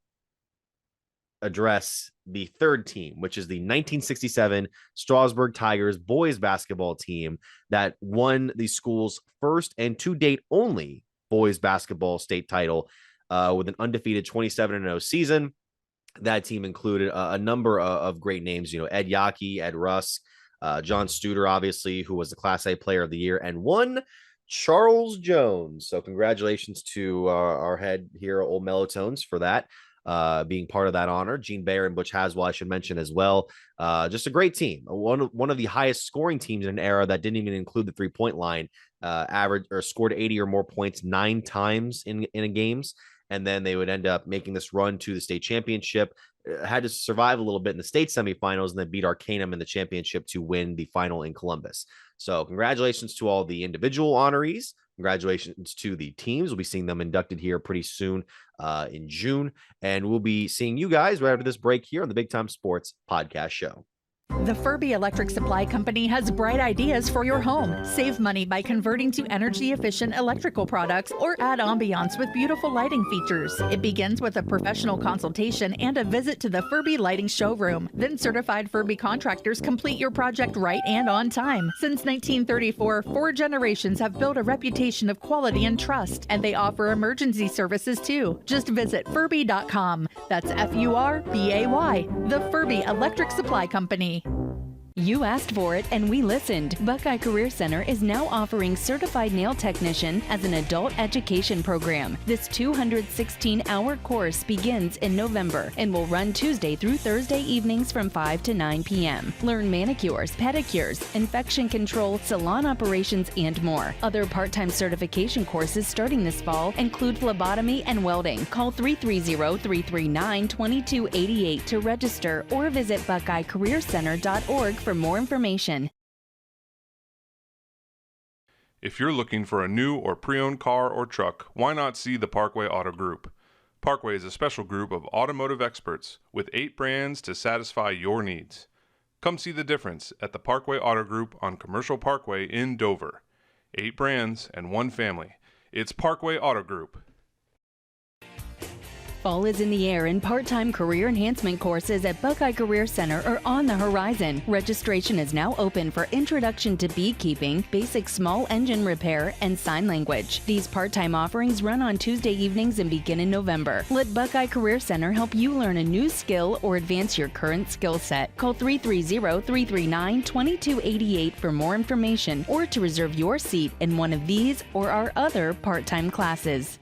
address the third team, which is the 1967 Strasburg Tigers boys basketball team that won the school's first and to date only boys basketball state title with an undefeated 27-0 season. That team included a number of great names, Ed Yaki, Ed Rusk, John Studer, obviously, who was the Class A Player of the Year, and one Charles Jones. So congratulations to our head here, Old Mellotones, for that, being part of that honor. Gene Bayer and Butch Haswell, I should mention as well. Just a great team. One of the highest scoring teams in an era that didn't even include the three-point line, scored 80 or more points 9 times in games. And then they would end up making this run to the state championship, had to survive a little bit in the state semifinals, and then beat Arcanum in the championship to win the final in Columbus. So congratulations to all the individual honorees. Congratulations to the teams. We'll be seeing them inducted here pretty soon in June. And we'll be seeing you guys right after this break here on the Big Time Sports Podcast Show. The Furby Electric Supply Company has bright ideas for your home. Save money by converting to energy-efficient electrical products or add ambiance with beautiful lighting features. It begins with a professional consultation and a visit to the Furby Lighting Showroom. Then certified Furby contractors complete your project right and on time. Since 1934, 4 generations have built a reputation of quality and trust, and they offer emergency services too. Just visit Furby.com. That's F-U-R-B-A-Y. The Furby Electric Supply Company. You asked for it and we listened. Buckeye Career Center is now offering Certified Nail Technician as an adult education program. This 216-hour course begins in November and will run Tuesday through Thursday evenings from 5 to 9 p.m. Learn manicures, pedicures, infection control, salon operations, and more. Other part-time certification courses starting this fall include phlebotomy and welding. Call 330-339-2288 to register or visit BuckeyeCareerCenter.org for more information. If you're looking for a new or pre-owned car or truck, why not see the Parkway Auto Group? Parkway is a special group of automotive experts with 8 brands to satisfy your needs. Come see the difference at the Parkway Auto Group on Commercial Parkway in Dover. 8 brands and 1 family. It's Parkway Auto Group. Fall is in the air and part-time career enhancement courses at Buckeye Career Center are on the horizon. Registration is now open for Introduction to Beekeeping, Basic Small Engine Repair, and Sign Language. These part-time offerings run on Tuesday evenings and begin in November. Let Buckeye Career Center help you learn a new skill or advance your current skill set. Call 330-339-2288 for more information or to reserve your seat in one of these or our other part-time classes.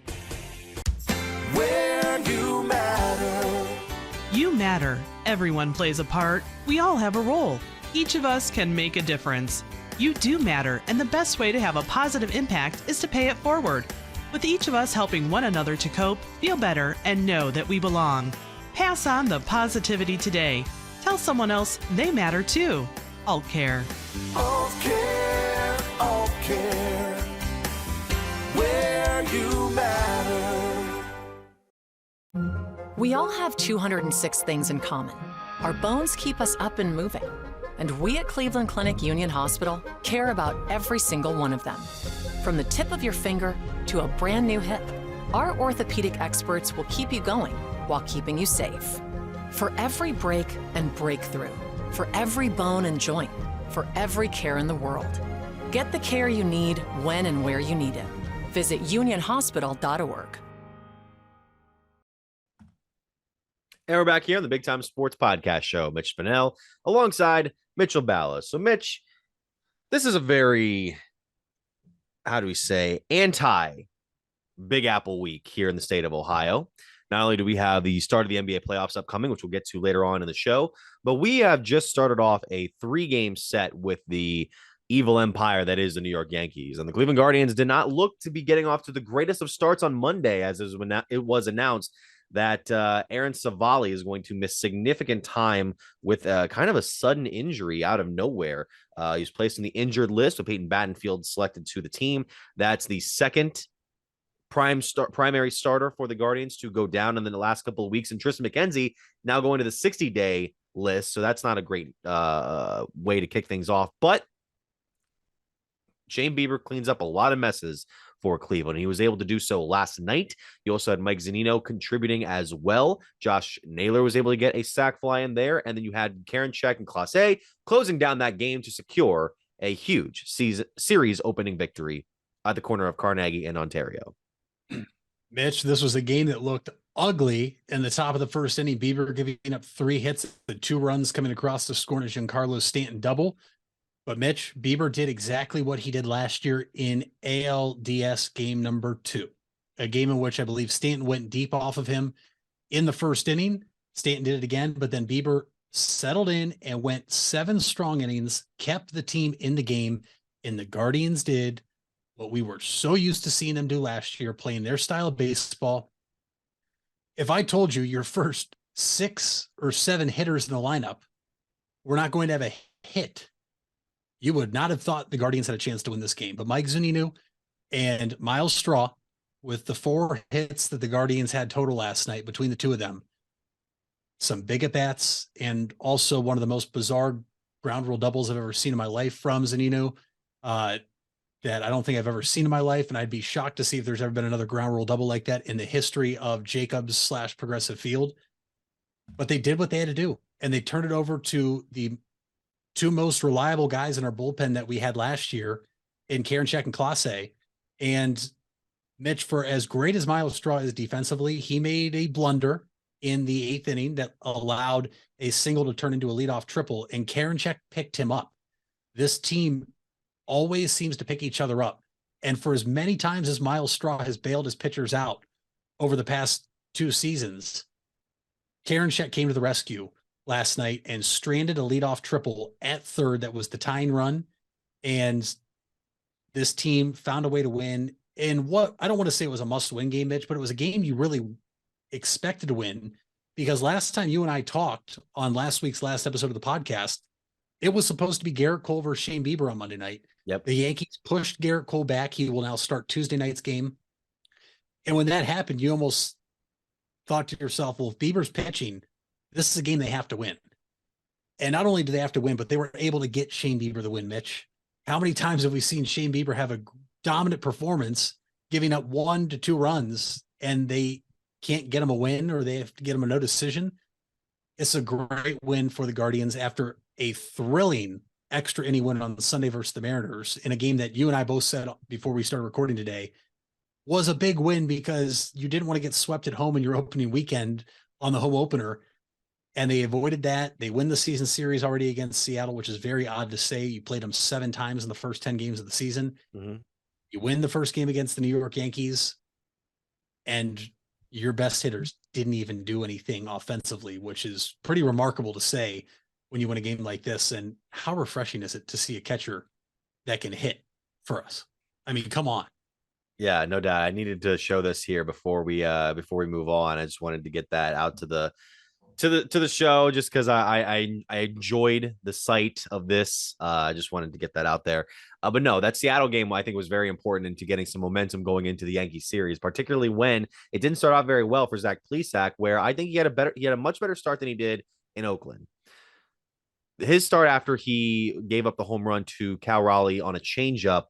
You matter. Everyone plays a part. We all have a role. Each of us can make a difference. You do matter, and the best way to have a positive impact is to pay it forward. With each of us helping one another to cope, feel better, and know that we belong. Pass on the positivity today. Tell someone else they matter too. Alt Care. Alt Care, Alt Care. Where you matter. We all have 206 things in common. Our bones keep us up and moving. And we at Cleveland Clinic Union Hospital care about every single one of them. From the tip of your finger to a brand new hip, our orthopedic experts will keep you going while keeping you safe. For every break and breakthrough, for every bone and joint, for every care in the world. Get the care you need when and where you need it. Visit unionhospital.org. And we're back here on the Big Time Sports Podcast Show. Mitch Spinell alongside Mitchell Ballas. So, Mitch, this is a very, how do we say, anti-Big Apple week here in the state of Ohio. Not only do we have the start of the NBA playoffs upcoming, which we'll get to later on in the show, but we have just started off a 3-game set with the evil empire that is the New York Yankees. And the Cleveland Guardians did not look to be getting off to the greatest of starts on Monday, as it was announced that Aaron Savali is going to miss significant time with kind of a sudden injury out of nowhere. He's placed in the injured list with Peyton Battenfield selected to the team. That's the second primary starter for the Guardians to go down in the last couple of weeks. And Tristan McKenzie now going to the 60-day list. So that's not a great way to kick things off. But Shane Bieber cleans up a lot of messes for Cleveland. He was able to do so last night. You also had Mike Zunino contributing as well. Josh Naylor was able to get a sack fly in there. And then you had Karinchak and Class A closing down that game to secure a huge series opening victory at the corner of Carnegie and Ontario. Mitch, this was a game that looked ugly in the top of the first inning. Bieber giving up 3 hits, the 2 runs coming across the score in a Giancarlo Stanton double. But Mitch, Bieber did exactly what he did last year in ALDS game number 2, a game in which I believe Stanton went deep off of him in the first inning. Stanton did it again, but then Bieber settled in and went 7 strong innings, kept the team in the game, and the Guardians did what we were so used to seeing them do last year, playing their style of baseball. If I told you your first 6 or 7 hitters in the lineup were not going to have a hit, you would not have thought the Guardians had a chance to win this game. But Mike Zunino and Miles Straw, with the 4 hits that the Guardians had total last night between the 2 of them, some big at-bats, and also one of the most bizarre ground rule doubles I've ever seen in my life from Zunino, that I don't think I've ever seen in my life. And I'd be shocked to see if there's ever been another ground rule double like that in the history of Jacobs/Progressive Field. But they did what they had to do, and they turned it over to the 2 most reliable guys in our bullpen that we had last year in Karinchak and Class A. And Mitch, for as great as Miles Straw is defensively, he made a blunder in the 8th inning that allowed a single to turn into a leadoff triple, and Karinchak picked him up. This team always seems to pick each other up. And for as many times as Miles Straw has bailed his pitchers out over the past 2 seasons, Karinchak came to the rescue last night and stranded a leadoff triple at third that was the tying run. And this team found a way to win in what I don't want to say it was a must-win game, Mitch, but it was a game you really expected to win, because last time you and I talked on last week's last episode of the podcast, It was supposed to be Garrett Cole versus Shane Bieber on Monday night. Yep. The Yankees pushed Garrett Cole back. He will now start Tuesday night's game. And when that happened, you almost thought to yourself, well, if Bieber's pitching, this is a game they have to win. And not only do they have to win, but they were able to get Shane Bieber the win, Mitch. How many times have we seen Shane Bieber have a dominant performance, giving up 1 to 2 runs, and they can't get him a win, or they have to get him a no decision? It's a great win for the Guardians after a thrilling extra inning win on Sunday versus the Mariners in a game that you and I both said before we started recording today was a big win because you didn't want to get swept at home in your opening weekend on the home opener. And they avoided that. They win the season series already against Seattle, which is very odd to say. You played them 7 times in the first 10 games of the season. Mm-hmm. You win the first game against the New York Yankees, and your best hitters didn't even do anything offensively, which is pretty remarkable to say when you win a game like this. And how refreshing is it to see a catcher that can hit for us? I mean, come on. Yeah, no doubt. I needed to show this here before we move on. I just wanted to get that out to the show just because I enjoyed the sight of this. I just wanted to get that out there. But no, that Seattle game I think was very important into getting some momentum going into the Yankee series, particularly when it didn't start off very well for Zach Plesac, where I think he had a much better start than he did in Oakland. His start after he gave up the home run to Cal Raleigh on a changeup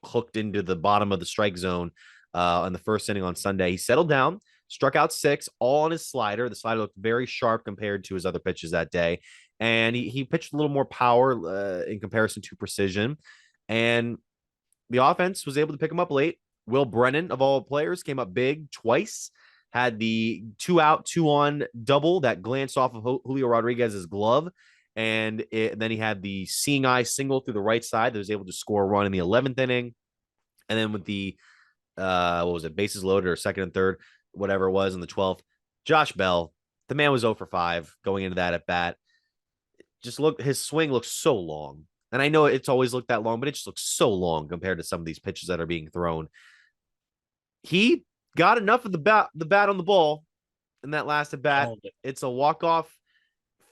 hooked into the bottom of the strike zone in the first inning on Sunday. He settled down, struck out 6, all on his slider. The slider looked very sharp compared to his other pitches that day. And he pitched a little more power in comparison to precision. And the offense was able to pick him up late. Will Brennan, of all players, came up big twice. Had the 2-out, 2-on double that glanced off of Julio Rodriguez's glove. And then he had the seeing eye single through the right side that was able to score a run in the 11th inning. And then with the, bases loaded or second and third, whatever it was in the 12th, Josh Bell, the man was 0 for 5 going into that at bat. His swing looks so long. And I know it's always looked that long, but it just looks so long compared to some of these pitches that are being thrown. He got enough of the bat on the ball in that last at bat. It's a walk-off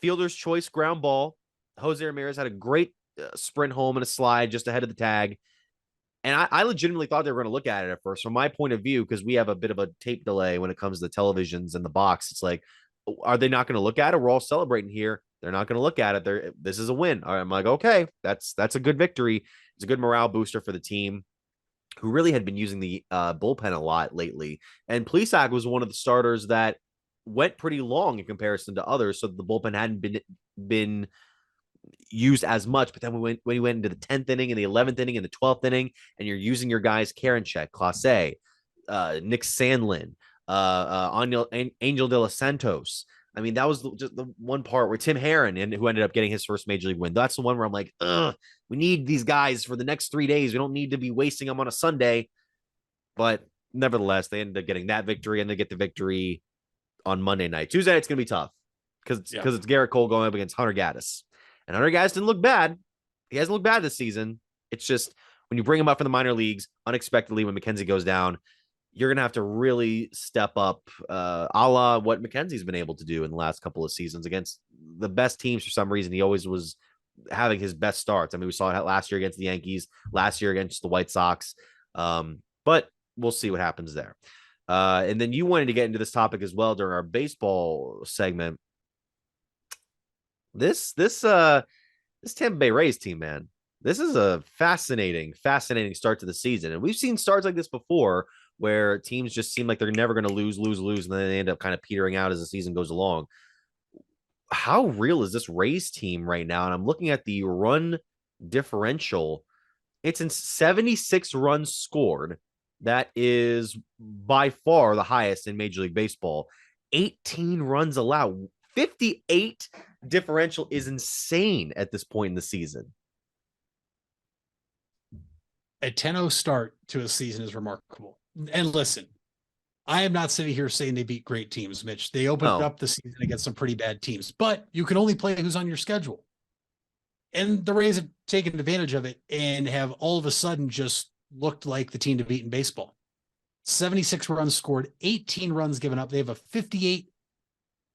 fielder's choice ground ball. Jose Ramirez had a great sprint home and a slide just ahead of the tag. And I legitimately thought they were going to look at it at first. From my point of view, because we have a bit of a tape delay when it comes to the televisions and the box, it's like, are they not going to look at it? We're all celebrating here. They're not going to look at it. This is a win. I'm like, okay, that's a good victory. It's a good morale booster for the team, who really had been using the bullpen a lot lately. And Plesac was one of the starters that went pretty long in comparison to others, so the bullpen hadn't been used as much. But then when we went into the 10th inning and the 11th inning and the 12th inning, and you're using your guys Karinchak, Clase, Nick Sandlin, Angel De Los Santos. I mean, that was just the one part where Tim Herron, who ended up getting his first major league win. That's the one where I'm like, we need these guys for the next 3 days. We don't need to be wasting them on a Sunday. But nevertheless, they ended up getting that victory, and they get the victory on Monday night. Tuesday, it's going to be tough because it's Garrett Cole going up against Hunter Gaddis. And Hunter Gaddis didn't look bad. He hasn't looked bad this season. It's just when you bring him up from the minor leagues unexpectedly when McKenzie goes down, you're going to have to really step up a la what McKenzie's been able to do in the last couple of seasons against the best teams. For some reason, he always was having his best starts. I mean, we saw it last year against the Yankees, last year against the White Sox. But we'll see what happens there. And then you wanted to get into this topic as well during our baseball segment. This Tampa Bay Rays team, man, this is a fascinating start to the season. And we've seen starts like this before where teams just seem like they're never going to lose, and then they end up kind of petering out as the season goes along. How real is this Rays team right now? And I'm looking at the run differential. It's in 76 runs scored. That is by far the highest in Major League Baseball. 18 runs allowed. 58 differential is insane at this point in the season. A 10-0 start to a season is remarkable. And listen, I am not sitting here saying they beat great teams, Mitch. They opened up the season against some pretty bad teams, but you can only play who's on your schedule. And the Rays have taken advantage of it and have all of a sudden just looked like the team to beat in baseball. 76 runs scored, 18 runs given up. They have a 58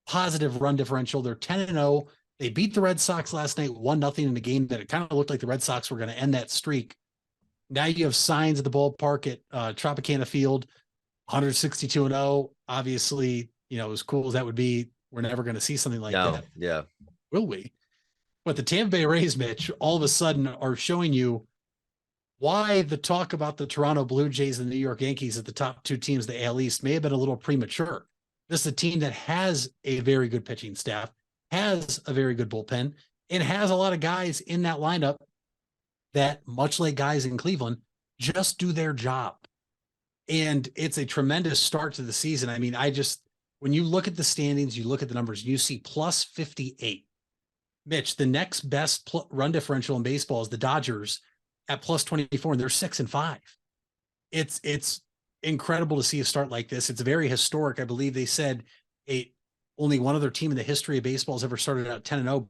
positive run differential. They're 10-0 They beat the Red Sox last night 1-0 in a game that it kind of looked like the Red Sox were going to end that streak. Now you have signs at the ballpark at Tropicana Field, 162-0. Obviously, as cool as that would be, we're never going to see something like that. Yeah. Will we? But the Tampa Bay Rays, Mitch, all of a sudden are showing you why the talk about the Toronto Blue Jays and the New York Yankees at the top two teams of the AL East may have been a little premature. This is a team that has a very good pitching staff, has a very good bullpen, and has a lot of guys in that lineup that, much like guys in Cleveland, just do their job. And it's a tremendous start to the season. I mean, when you look at the standings, you look at the numbers, you see plus 58. Mitch, the next best run differential in baseball is the Dodgers at plus 24, and they're 6-5. It's incredible to see a start like this. It's very historic. I believe they said only one other team in the history of baseball has ever started out 10-0,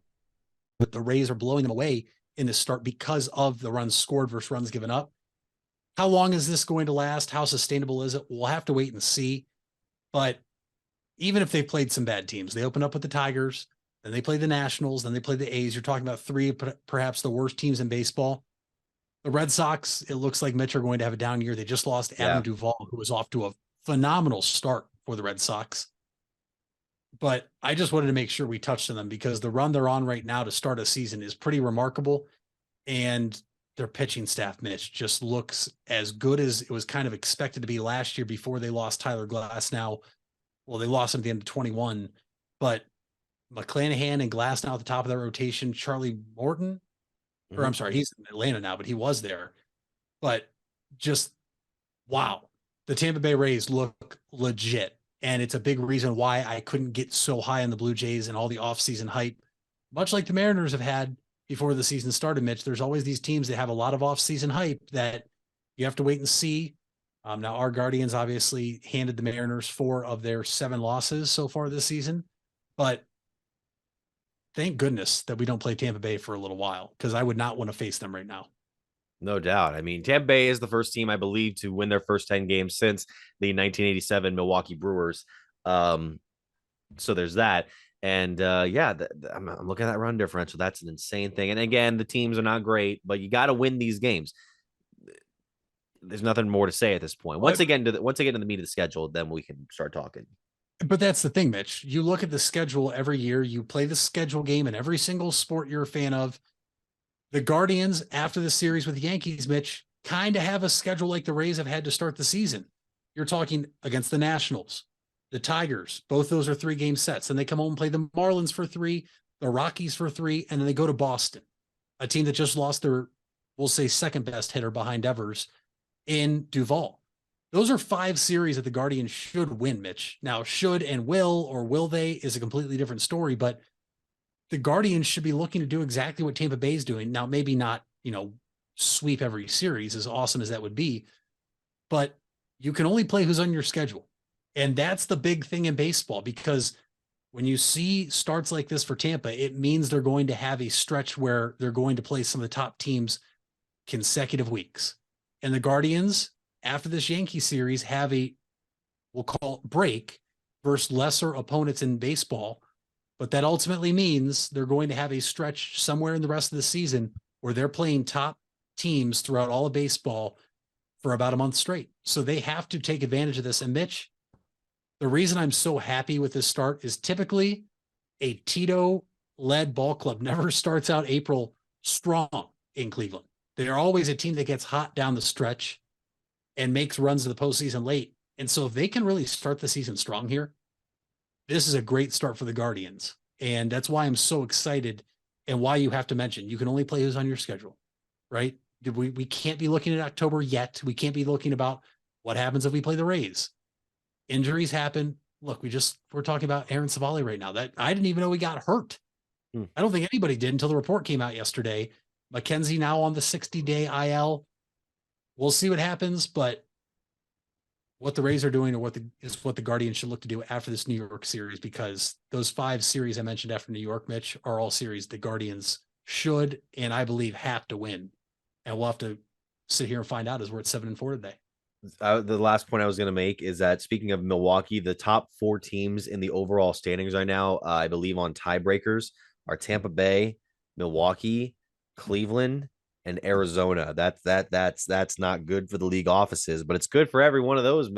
but the Rays are blowing them away in this start because of the runs scored versus runs given up. How long is this going to last? How sustainable is it? We'll have to wait and see. But even if they played some bad teams, they open up with the Tigers, then they play the Nationals, then they play the A's. You're talking about three, perhaps the worst teams in baseball. The Red Sox, it looks like Mitch are going to have a down year. They just lost Adam Duvall, who was off to a phenomenal start for the Red Sox. But I just wanted to make sure we touched on them because the run they're on right now to start a season is pretty remarkable. And their pitching staff, Mitch, just looks as good as it was kind of expected to be last year before they lost Tyler Glasnow. Well, they lost him at the end of 21, but McClanahan and Glasnow at the top of that rotation, Charlie Morton, or I'm sorry, he's in Atlanta now, but he was there. But just, wow, the Tampa Bay Rays look legit. And it's a big reason why I couldn't get so high on the Blue Jays and all the offseason hype, much like the Mariners have had before the season started, Mitch. There's always these teams that have a lot of offseason hype that you have to wait and see. Now, our Guardians obviously handed the Mariners 4 of their 7 losses so far this season. But thank goodness that we don't play Tampa Bay for a little while because I would not want to face them right now. No doubt. I mean, Tampa Bay is the first team, I believe, to win their first 10 games since the 1987 Milwaukee Brewers. So there's that. And I'm looking at that run differential. That's an insane thing. And again, the teams are not great, but you got to win these games. There's nothing more to say at this point. Once again, to the meat of the schedule, then we can start talking. But that's the thing, Mitch. You look at the schedule every year. You play the schedule game in every single sport you're a fan of. The Guardians, after the series with the Yankees, Mitch, kind of have a schedule like the Rays have had to start the season. You're talking against the Nationals, the Tigers. Both those are 3-game sets. And they come home and play the Marlins for 3, the Rockies for 3, and then they go to Boston, a team that just lost their, we'll say, second best hitter behind Evers in Duvall. Those are 5 series that the Guardians should win, Mitch. Now, should and will or will they is a completely different story, but the Guardians should be looking to do exactly what Tampa Bay is doing. Now, maybe not, sweep every series, as awesome as that would be, but you can only play who's on your schedule. And that's the big thing in baseball, because when you see starts like this for Tampa, it means they're going to have a stretch where they're going to play some of the top teams consecutive weeks. And the Guardians, after this Yankee series, have we'll call it break versus lesser opponents in baseball. But that ultimately means they're going to have a stretch somewhere in the rest of the season where they're playing top teams throughout all of baseball for about a month straight. So they have to take advantage of this. And Mitch, the reason I'm so happy with this start is typically a Tito-led ball club never starts out April strong in Cleveland. They're always a team that gets hot down the stretch and makes runs to the postseason late. And so if they can really start the season strong here, this is a great start for the Guardians. And that's why I'm so excited and why you have to mention you can only play who's on your schedule, right? We can't be looking at October yet. We can't be looking about what happens if we play the Rays. Injuries happen. Look, we're talking about Aaron Savali right now. That I didn't even know he got hurt. I don't think anybody did until the report came out yesterday. McKenzie now on the 60-day IL. We'll see what happens, but what the Rays are doing is what the Guardians should look to do after this New York series, because those 5 series I mentioned after New York, Mitch, are all series the Guardians should, and I believe have to win. And we'll have to sit here and find out as we're at 7-4 today. The last point I was going to make is that, speaking of Milwaukee, the top 4 teams in the overall standings right now, I believe on tiebreakers, are Tampa Bay, Milwaukee, Cleveland, and Arizona. That's not good for the league offices, but it's good for every one of those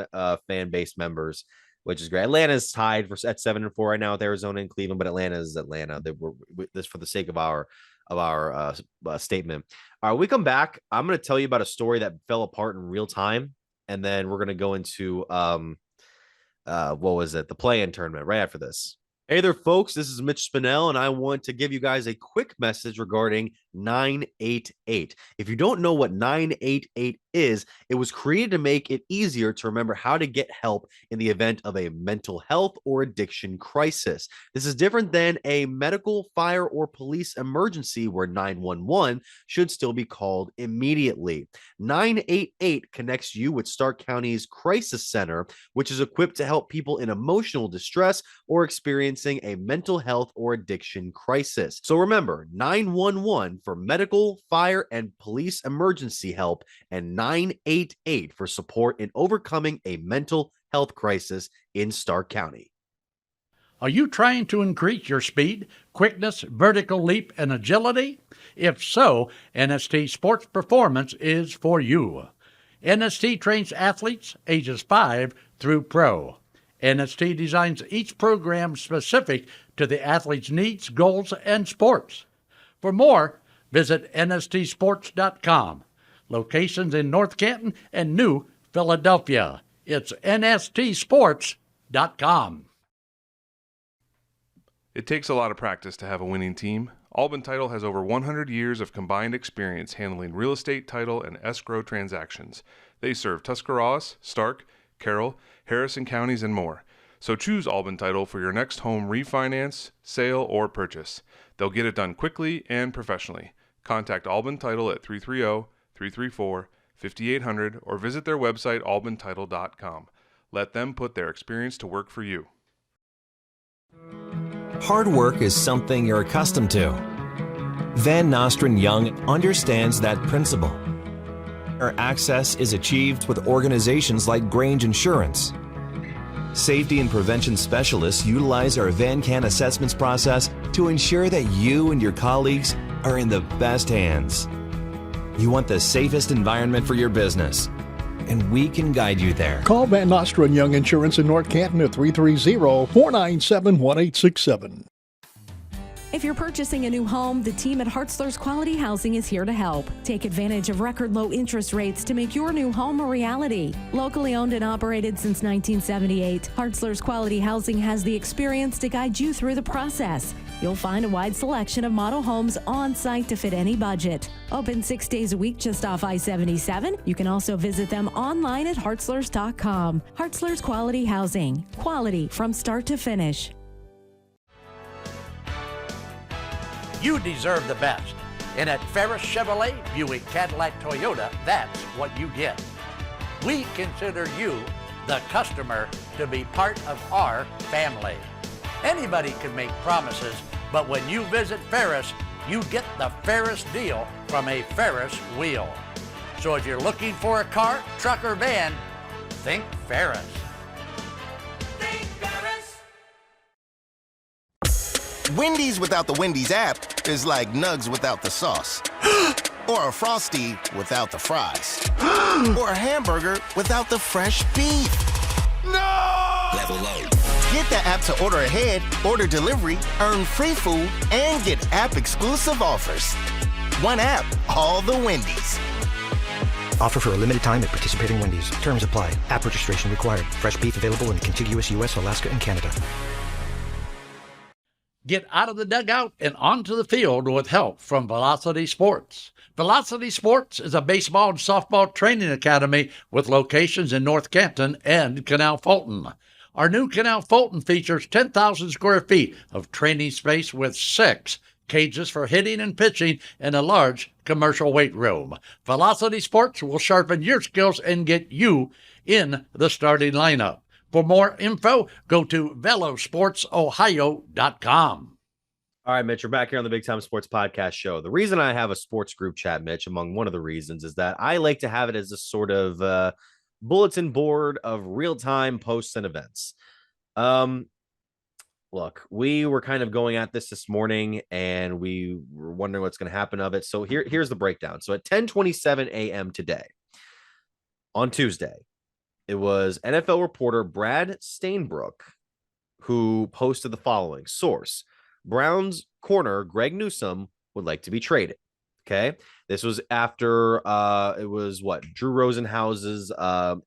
fan base members, which is great. Atlanta's tied at 7-4 right now with Arizona and Cleveland, but Atlanta is Atlanta. This for the sake of our statement. All right, we come back. I'm going to tell you about a story that fell apart in real time, and then we're going to go into what was it? The play-in tournament right after this. Hey there, folks. This is Mitch Spinell, and I want to give you guys a quick message regarding 988. If you don't know what 988 is, it was created to make it easier to remember how to get help in the event of a mental health or addiction crisis. This is different than a medical, fire, or police emergency where 911 should still be called immediately. 988 connects you with Stark County's Crisis Center, which is equipped to help people in emotional distress or experiencing a mental health or addiction crisis. So remember, 911 for medical, fire, and police emergency help, and 988 for support in overcoming a mental health crisis in Stark County. Are you trying to increase your speed, quickness, vertical leap, and agility? If so, NST Sports Performance is for you. NST trains athletes ages 5 through pro. NST designs each program specific to the athlete's needs, goals, and sports. For more, visit nstsports.com. Locations in North Canton and New Philadelphia. It's nstsports.com. It takes a lot of practice to have a winning team. Albin Title has over 100 years of combined experience handling real estate, title, and escrow transactions. They serve Tuscarawas, Stark, Carroll, Harrison counties, and more. So choose Albin Title for your next home refinance, sale, or purchase. They'll get it done quickly and professionally. Contact Albin Title at 330-334-5800 or visit their website albintitle.com. Let them put their experience to work for you. Hard work is something you're accustomed to. Van Nostrand Young understands that principle. Our access is achieved with organizations like Grange Insurance. Safety and prevention specialists utilize our VanCan assessments process to ensure that you and your colleagues are in the best hands. You want the safest environment for your business, and we can guide you there. Call Van Nostrand Young Insurance in North Canton at 330-497-1867. If you're purchasing a new home, the team at Hartzler's Quality Housing is here to help. Take advantage of record low interest rates to make your new home a reality. Locally owned and operated since 1978, Hartzler's Quality Housing has the experience to guide you through the process. You'll find a wide selection of model homes on site to fit any budget. Open 6 days a week just off I-77. You can also visit them online at hartzlers.com. Hartzler's Quality Housing. Quality from start to finish. You deserve the best. And at Ferris Chevrolet, Buick, Cadillac, Toyota, that's what you get. We consider you, the customer, to be part of our family. Anybody can make promises, but when you visit Ferris, you get the Ferris deal from a Ferris wheel. So if you're looking for a car, truck, or van, think Ferris. Wendy's without the Wendy's app is like Nugs without the sauce. Or a Frosty without the fries. Or a hamburger without the fresh beef. No! Level up. Get the app to order ahead, order delivery, earn free food, and get app-exclusive offers. One app, all the Wendy's. Offer for a limited time at participating Wendy's. Terms apply. App registration required. Fresh beef available in the contiguous U.S., Alaska, and Canada. Get out of the dugout and onto the field with help from Velocity Sports. Velocity Sports is a baseball and softball training academy with locations in North Canton and Canal Fulton. Our new Canal Fulton features 10,000 square feet of training space with 6 cages for hitting and pitching and a large commercial weight room. Velocity Sports will sharpen your skills and get you in the starting lineup. For more info, go to velosportsohio.com. All right, Mitch, we're back here on the Big Time Sports Podcast Show. The reason I have a sports group chat, Mitch, among one of the reasons, is that I like to have it as a sort of bulletin board of real-time posts and events. Look, we were kind of going at this morning, and we were wondering what's going to happen of it. So here's the breakdown. So at 10:27 a.m. today, on Tuesday, it was NFL reporter Brad Stainbrook who posted the following. Source: Browns corner Greg Newsome would like to be traded. Okay. This was after it was what Drew Rosenhaus's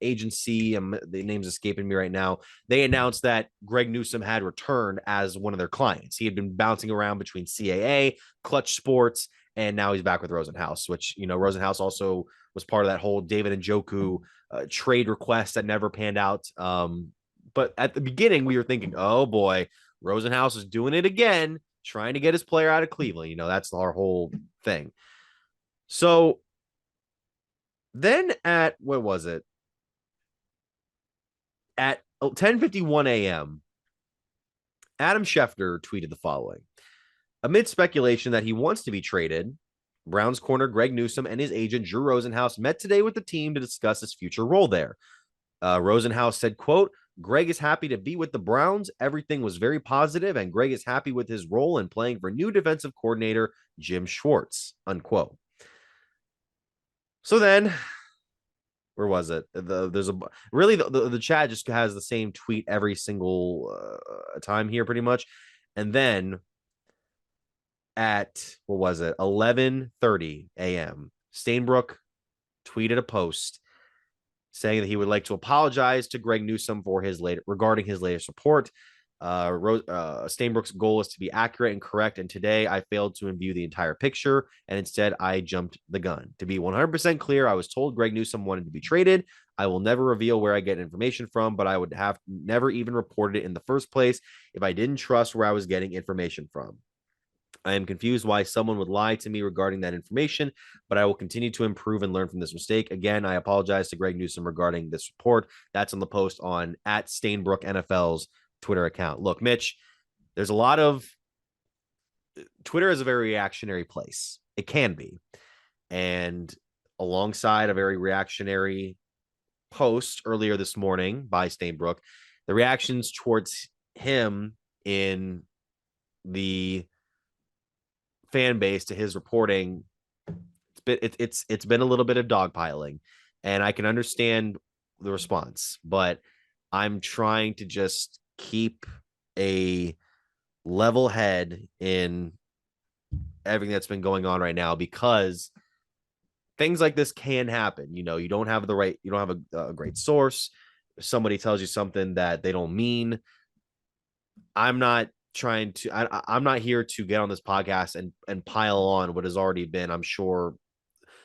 agency, the name's escaping me right now. They announced that Greg Newsome had returned as one of their clients. He had been bouncing around between CAA, Clutch Sports, and now he's back with Rosenhaus, which, you know, Rosenhaus also was part of that whole David Njoku trade request that never panned out. But at the beginning, we were thinking, oh boy, Rosenhaus is doing it again, trying to get his player out of Cleveland. You know, that's our whole thing. So then at, what was it? At 10:51 a.m., Adam Schefter tweeted the following. Amid speculation that he wants to be traded, Browns corner Greg Newsome and his agent Drew Rosenhaus met today with the team to discuss his future role there. Rosenhaus said, quote, Greg is happy to be with the Browns. Everything was very positive, and Greg is happy with his role in playing for new defensive coordinator Jim Schwartz, unquote. So then, where was it? The chat just has the same tweet every single time here, pretty much. And then at, what was it? 11:30 a.m., Stainbrook tweeted a post saying that he would like to apologize to Greg Newsome for regarding his latest report. Stainbrook's goal is to be accurate and correct, and today I failed to view the entire picture, and instead I jumped the gun. To be 100% clear, I was told Greg Newsome wanted to be traded. I will never reveal where I get information from, but I would have never even reported it in the first place if I didn't trust where I was getting information from. I am confused why someone would lie to me regarding that information, but I will continue to improve and learn from this mistake. Again, I apologize to Greg Newsome regarding this report. That's on the post on @Stainbrook NFL's Twitter account. Look, Mitch, there's a lot of Twitter is a very reactionary place. It can be. And alongside a very reactionary post earlier this morning by Stainbrook, the reactions towards him in the fan base to his reporting, it's been a little bit of dogpiling, and I can understand the response, but I'm trying to just keep a level head in everything that's been going on right now, because things like this can happen. You know, you don't have a great source. Somebody tells you something that they don't mean. I'm not here to get on this podcast and pile on what has already been. I'm sure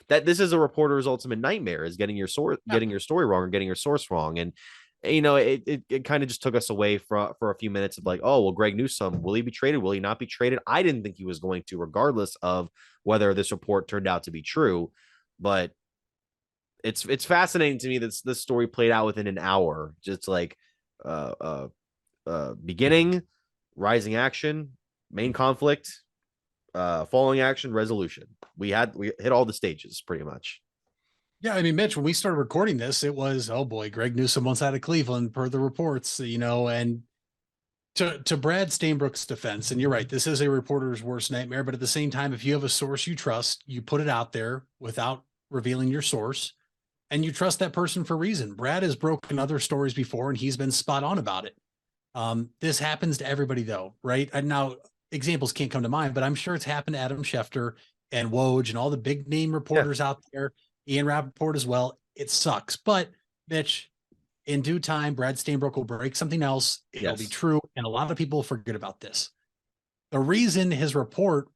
that this is a reporter's ultimate nightmare, is getting your story wrong or getting your source wrong. And, you know, it kind of just took us away for a few minutes of like, oh, well, Greg Newsome, will he be traded? Will he not be traded? I didn't think he was going to, regardless of whether this report turned out to be true. But it's fascinating to me that this story played out within an hour. Just like beginning, rising action, main conflict, falling action, resolution. We hit all the stages pretty much. Yeah, I mean, Mitch, when we started recording this, it was, oh boy, Greg Newsome wants out of Cleveland per the reports, you know. And to Brad Stainbrook's defense, and you're right, this is a reporter's worst nightmare, but at the same time, if you have a source you trust, you put it out there without revealing your source, and you trust that person for a reason. Brad has broken other stories before, and he's been spot on about it. This happens to everybody, though, right? And now examples can't come to mind, but I'm sure it's happened to Adam Schefter and Woj and all the big name reporters out there, Ian Rappaport as well. It sucks. But, Mitch, in due time, Brad Stainbrook will break something else. It'll be true, and a lot of people forget about this. The reason his report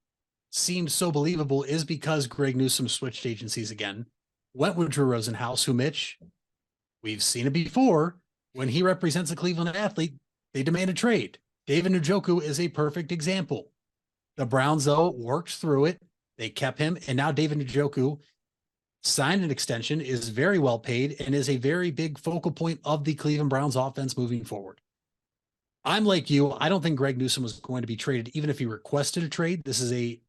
seemed so believable is because Greg Newsome switched agencies again, went with Drew Rosenhaus, who, Mitch, we've seen it before. When he represents a Cleveland athlete, they demand a trade. David Njoku is a perfect example. The Browns, though, worked through it. They kept him, and now David Njoku signed an extension, is very well paid, and is a very big focal point of the Cleveland Browns offense moving forward. I'm like you. I don't think Greg Newsome was going to be traded, even if he requested a trade. This is a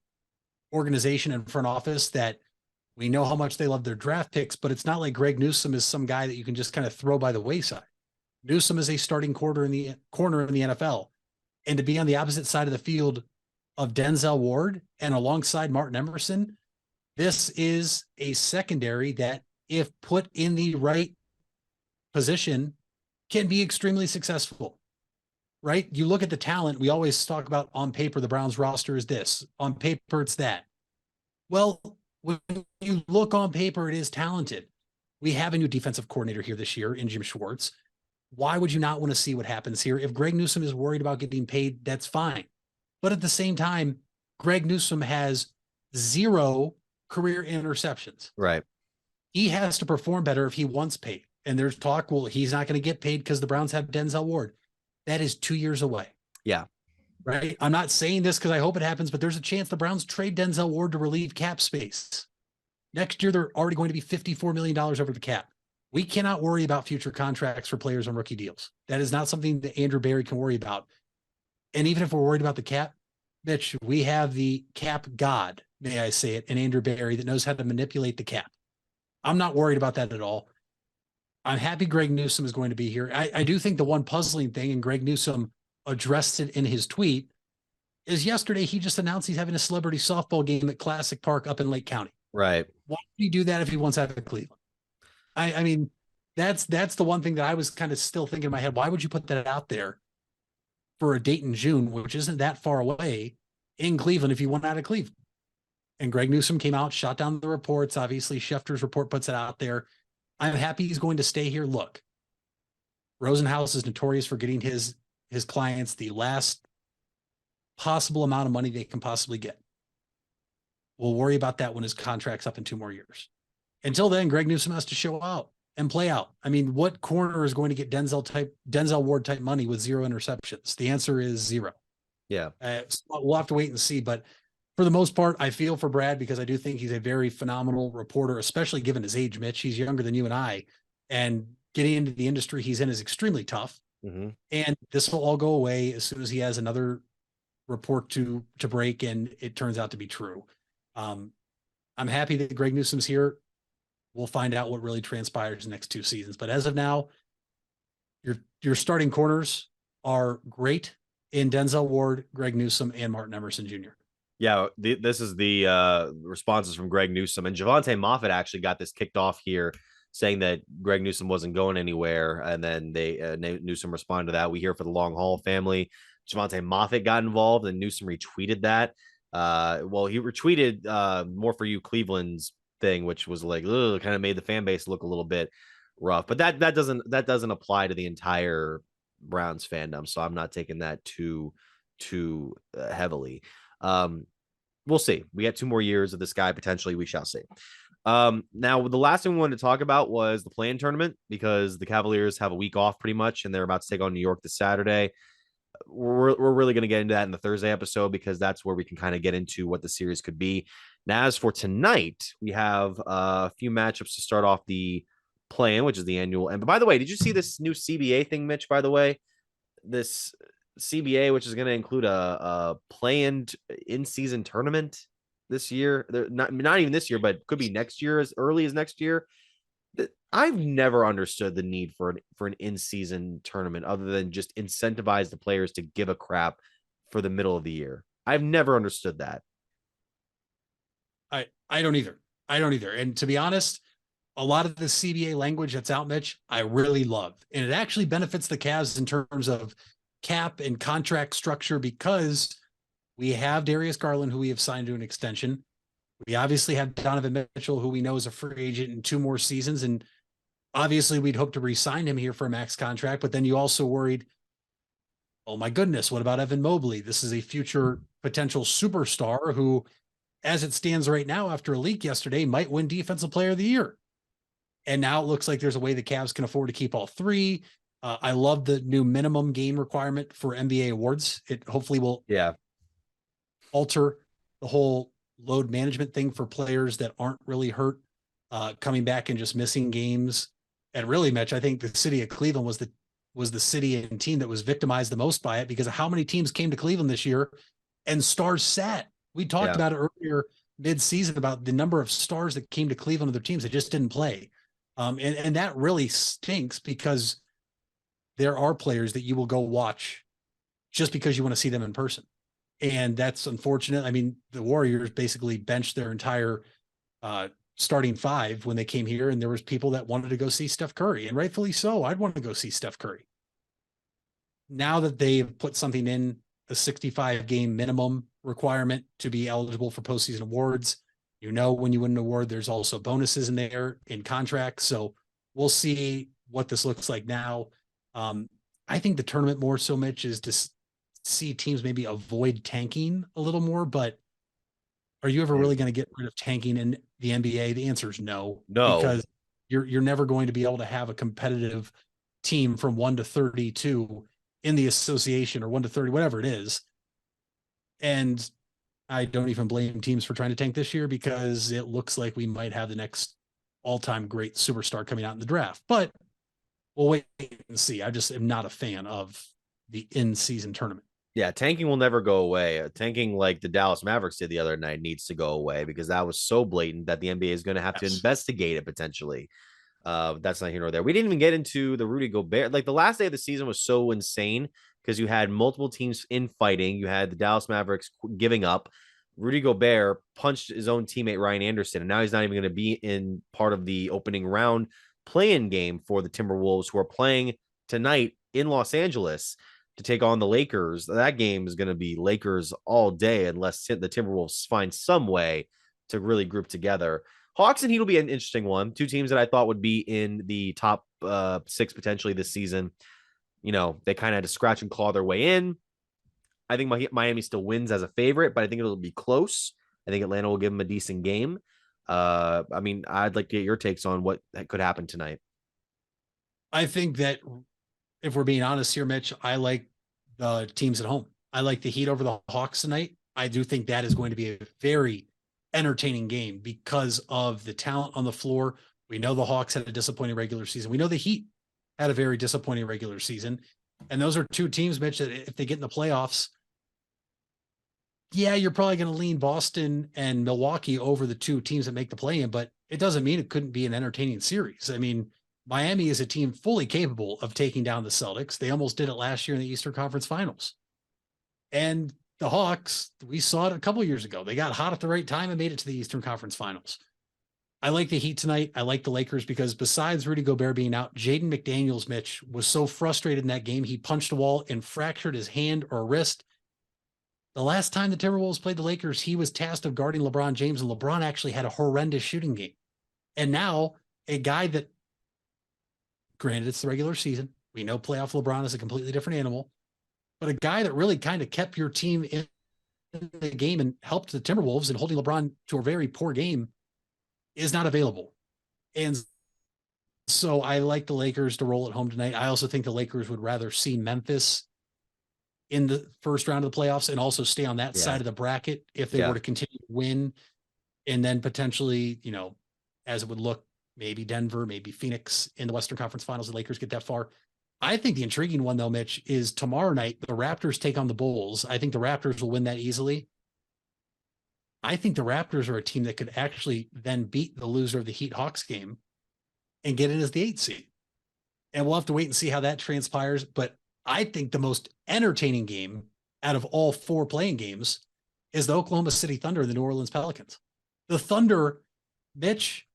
organization and front office that we know how much they love their draft picks, but it's not like Greg Newsome is some guy that you can just kind of throw by the wayside. Newsome is a starting corner in the NFL. And to be on the opposite side of the field of Denzel Ward and alongside Martin Emerson, this is a secondary that, if put in the right position, can be extremely successful, right? You look at the talent. We always talk about on paper, the Browns roster is this, on paper, it's that. Well, when you look on paper, it is talented. We have a new defensive coordinator here this year in Jim Schwartz. Why would you not want to see what happens here? If Greg Newsome is worried about getting paid, that's fine. But at the same time, Greg Newsome has 0 career interceptions. Right. He has to perform better if he wants paid. And there's talk, well, he's not going to get paid because the Browns have Denzel Ward. That is 2 years away. Yeah. Right. I'm not saying this because I hope it happens, but there's a chance the Browns trade Denzel Ward to relieve cap space. Next year, they're already going to be $54 million over the cap. We cannot worry about future contracts for players on rookie deals. That is not something that Andrew Berry can worry about. And even if we're worried about the cap, Mitch, we have the cap god, may I say it, in Andrew Berry that knows how to manipulate the cap. I'm not worried about that at all. I'm happy Greg Newsome is going to be here. I do think the one puzzling thing, and Greg Newsome addressed it in his tweet, is yesterday he just announced he's having a celebrity softball game at Classic Park up in Lake County. Right. Why would he do that if he wants out of Cleveland? I mean, that's the one thing that I was kind of still thinking in my head. Why would you put that out there for a date in June, which isn't that far away, in Cleveland if you want out of Cleveland? And Greg Newsome came out, shot down the reports. Obviously, Schefter's report puts it out there. I'm happy he's going to stay here. Look, Rosenhaus is notorious for getting his clients the last possible amount of money they can possibly get. We'll worry about that when his contract's up in 2 more years. Until then, Greg Newsome has to show out and play out. I mean, what corner is going to get Denzel Ward type money with 0 interceptions? The answer is 0. Yeah. So we'll have to wait and see. But for the most part, I feel for Brad because I do think he's a very phenomenal reporter, especially given his age, Mitch. He's younger than you and I, and getting into the industry he's in is extremely tough. Mm-hmm. And this will all go away as soon as he has another report to break and it turns out to be true. I'm happy that Greg Newsome's here. We'll find out what really transpires the next 2 seasons. But as of now, your starting corners are great in Denzel Ward, Greg Newsome, and Martin Emerson Jr. Yeah, this is the responses from Greg Newsome. And Javante Moffett actually got this kicked off here, saying that Greg Newsome wasn't going anywhere. And then Newsome responded to that. We hear for the long haul family. Javante Moffett got involved, and Newsome retweeted that. Well, he retweeted more for you Cleveland's thing, which was like kind of made the fan base look a little bit rough. But that doesn't apply to the entire Browns fandom, so I'm not taking that too heavily. We'll see. We got 2 more years of this guy potentially. We shall see. Now, the last thing we wanted to talk about was the play-in tournament, because the Cavaliers have a week off pretty much, and they're about to take on New York this Saturday. We're really going to get into that in the Thursday episode, because that's where we can kind of get into what the series could be. Now, as for tonight, we have a few matchups to start off the play-in, which is the annual. And by the way, did you see this new CBA thing, Mitch? By the way, this CBA, which is going to include a play-in in-season tournament this year. Not even this year, but could be next year, as early as next year. I've never understood the need for an in-season tournament other than just incentivize the players to give a crap for the middle of the year. I've never understood that. I don't either. And to be honest, a lot of the CBA language that's out, Mitch, I really love. And it actually benefits the Cavs in terms of cap and contract structure, because we have Darius Garland, who we have signed to an extension. We obviously have Donovan Mitchell, who we know is a free agent in 2 more seasons. And obviously we'd hope to re-sign him here for a max contract, but then you also worried, oh my goodness, what about Evan Mobley? This is a future potential superstar who, as it stands right now, after a leak yesterday, might win Defensive Player of the Year. And now it looks like there's a way the Cavs can afford to keep all 3. I love the new minimum game requirement for NBA awards. It hopefully will alter the whole load management thing for players that aren't really hurt, coming back and just missing games. And really, Mitch, I think the city of Cleveland was the city and team that was victimized the most by it, because of how many teams came to Cleveland this year and stars sat. We talked about it earlier mid-season about the number of stars that came to Cleveland of their teams that just didn't play. And that really stinks, because there are players that you will go watch just because you want to see them in person. And that's unfortunate. I mean, the Warriors basically benched their entire starting five when they came here, and there was people that wanted to go see Steph Curry, and rightfully so. I'd want to go see Steph Curry. Now that they've put something in, a 65 game minimum requirement to be eligible for postseason awards, when you win an award, there's also bonuses in there in contracts. So we'll see what this looks like now. I think the tournament more so, Mitch, is to see teams maybe avoid tanking a little more, but are you ever really going to get rid of tanking in the NBA? The answer is no. No. Because you're never going to be able to have a competitive team from 1 to 32 in the association, or 1 to 30, whatever it is. And I don't even blame teams for trying to tank this year, because it looks like we might have the next all-time great superstar coming out in the draft. But we'll wait and see. I just am not a fan of the in-season tournament. Yeah, tanking will never go away. Tanking like the Dallas Mavericks did the other night needs to go away, because that was so blatant that the NBA is going to have to investigate it potentially. That's not here nor there. We didn't even get into the Rudy Gobert. Like, the last day of the season was so insane because you had multiple teams infighting. You had the Dallas Mavericks giving up. Rudy Gobert punched his own teammate Ryan Anderson, and now he's not even going to be in part of the opening round play-in game for the Timberwolves, who are playing tonight in Los Angeles to take on the Lakers. That game is going to be Lakers all day unless the Timberwolves find some way to really group together. Hawks and Heat will be an interesting one. Two teams that I thought would be in the top 6 potentially this season. They kind of had to scratch and claw their way in. I think Miami still wins as a favorite, but I think it'll be close. I think Atlanta will give them a decent game. I'd like to get your takes on what could happen tonight. I think that if we're being honest here, Mitch, I like the teams at home. I like the Heat over the Hawks tonight. I do think that is going to be a very entertaining game because of the talent on the floor. We know the Hawks had a disappointing regular season. We know the Heat had a very disappointing regular season. And those are two teams, Mitch, that if they get in the playoffs, yeah, you're probably going to lean Boston and Milwaukee over the two teams that make the play-in, but it doesn't mean it couldn't be an entertaining series. I mean, Miami is a team fully capable of taking down the Celtics. They almost did it last year in the Eastern Conference Finals. And the Hawks, we saw it a couple years ago. They got hot at the right time and made it to the Eastern Conference Finals. I like the Heat tonight. I like the Lakers because besides Rudy Gobert being out, Jaden McDaniels, Mitch, was so frustrated in that game. He punched a wall and fractured his hand or wrist. The last time the Timberwolves played the Lakers, he was tasked of guarding LeBron James, and LeBron actually had a horrendous shooting game. And now a guy that, granted, it's the regular season. We know playoff LeBron is a completely different animal, but a guy that really kind of kept your team in the game and helped the Timberwolves in holding LeBron to a very poor game is not available. And so I like the Lakers to roll at home tonight. I also think the Lakers would rather see Memphis in the first round of the playoffs and also stay on that side of the bracket if they were to continue to win. And then potentially, as it would look, maybe Denver, maybe Phoenix in the Western Conference Finals, the Lakers get that far. I think the intriguing one, though, Mitch, is tomorrow night, the Raptors take on the Bulls. I think the Raptors will win that easily. I think the Raptors are a team that could actually then beat the loser of the Heat-Hawks game and get in as the 8th seed. And we'll have to wait and see how that transpires. But I think the most entertaining game out of all 4 playing games is the Oklahoma City Thunder and the New Orleans Pelicans. The Thunder, Mitch,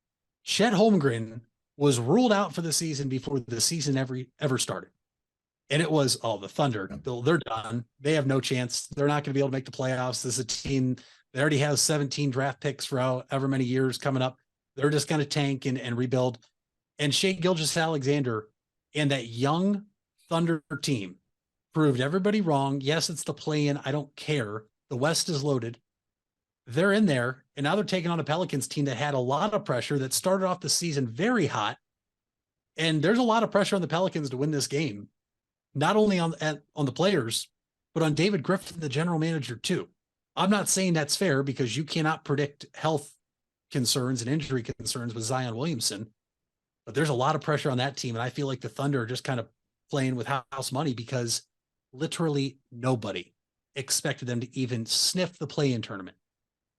Chet Holmgren was ruled out for the season before the season ever started. And it was, the Thunder, they're done. They have no chance. They're not going to be able to make the playoffs. This is a team that already has 17 draft picks for however many years coming up. They're just going to tank and rebuild. And Shai Gilgeous-Alexander and that young Thunder team proved everybody wrong. Yes, it's the play-in. I don't care. The West is loaded. They're in there, and now they're taking on a Pelicans team that had a lot of pressure, that started off the season very hot. And there's a lot of pressure on the Pelicans to win this game, not only on the players, but on David Griffin, the general manager, too. I'm not saying that's fair because you cannot predict health concerns and injury concerns with Zion Williamson, but there's a lot of pressure on that team. And I feel like the Thunder are just kind of playing with house money because literally nobody expected them to even sniff the play-in tournament.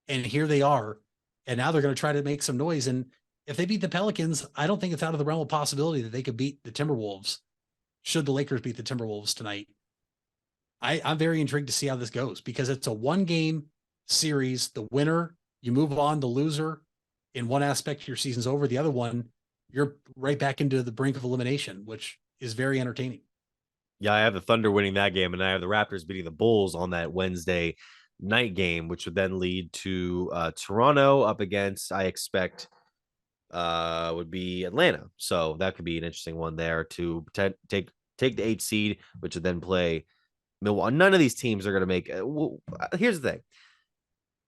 And here they are. And now they're going to try to make some noise. And if they beat the Pelicans, I don't think it's out of the realm of possibility that they could beat the Timberwolves should the Lakers beat the Timberwolves tonight. I'm very intrigued to see how this goes because it's a 1-game series. The winner, you move on. The loser, in one aspect, your season's over. The other one, you're right back into the brink of elimination, which is very entertaining. Yeah, I have the Thunder winning that game, and I have the Raptors beating the Bulls on that Wednesday night game, which would then lead to Toronto up against, I expect, would be Atlanta. So that could be an interesting one there to take the 8 seed, which would then play Milwaukee. None of these teams are going to make. Here's the thing: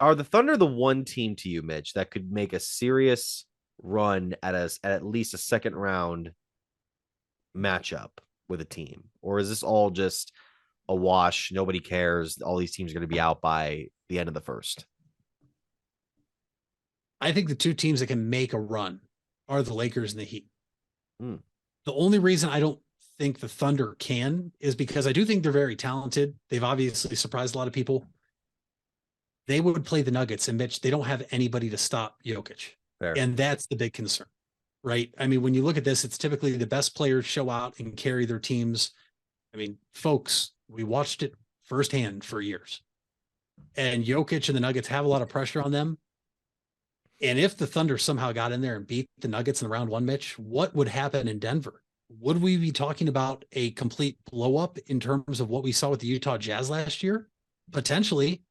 are the Thunder the one team to you, Mitch, that could make a serious run at least a second round matchup with a team, or is this all just a wash? Nobody cares. All these teams are going to be out by the end of the first. I think the two teams that can make a run are the Lakers and the Heat. The only reason I don't think the Thunder can is because I do think they're very talented. They've obviously surprised a lot of people. They would play the Nuggets, and Mitch, they don't have anybody to stop Jokic. Fair. And that's the big concern, right? I mean, when you look at this, it's typically the best players show out and carry their teams. I mean, folks, we watched it firsthand for years. And Jokic and the Nuggets have a lot of pressure on them. And if the Thunder somehow got in there and beat the Nuggets in round 1, Mitch, what would happen in Denver? Would we be talking about a complete blow up in terms of what we saw with the Utah Jazz last year? Potentially.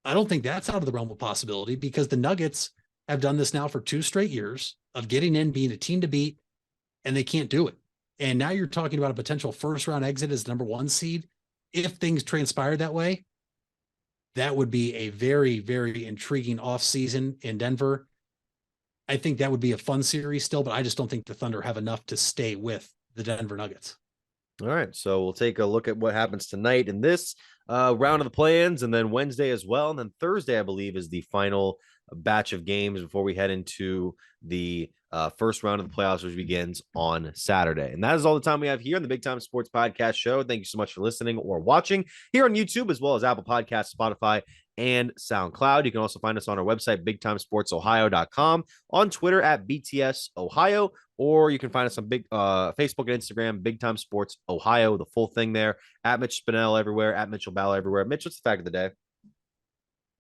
I don't think that's out of the realm of possibility because the Nuggets have done this now for 2 straight years of getting in, being a team to beat, and they can't do it. And now you're talking about a potential first round exit as number 1 seed. If things transpire that way, that would be a very, very intriguing offseason in Denver. I think that would be a fun series still, but I just don't think the Thunder have enough to stay with the Denver Nuggets. All right, so we'll take a look at what happens tonight in this round of the play-ins, and then Wednesday as well, and then Thursday, I believe, is the final batch of games before we head into the first round of the playoffs, which begins on Saturday. And that is all the time we have here on the Big Time Sports Podcast Show. Thank you so much for listening or watching here on YouTube, as well as Apple Podcasts, Spotify, and SoundCloud. You can also find us on our website, BigTimeSportsOhio.com, on Twitter at BTS Ohio, or you can find us on Facebook and Instagram, Big Time Sports Ohio, the full thing there, at Mitch Spinell everywhere, at Mitchell Ball everywhere. Mitch, what's the fact of the day?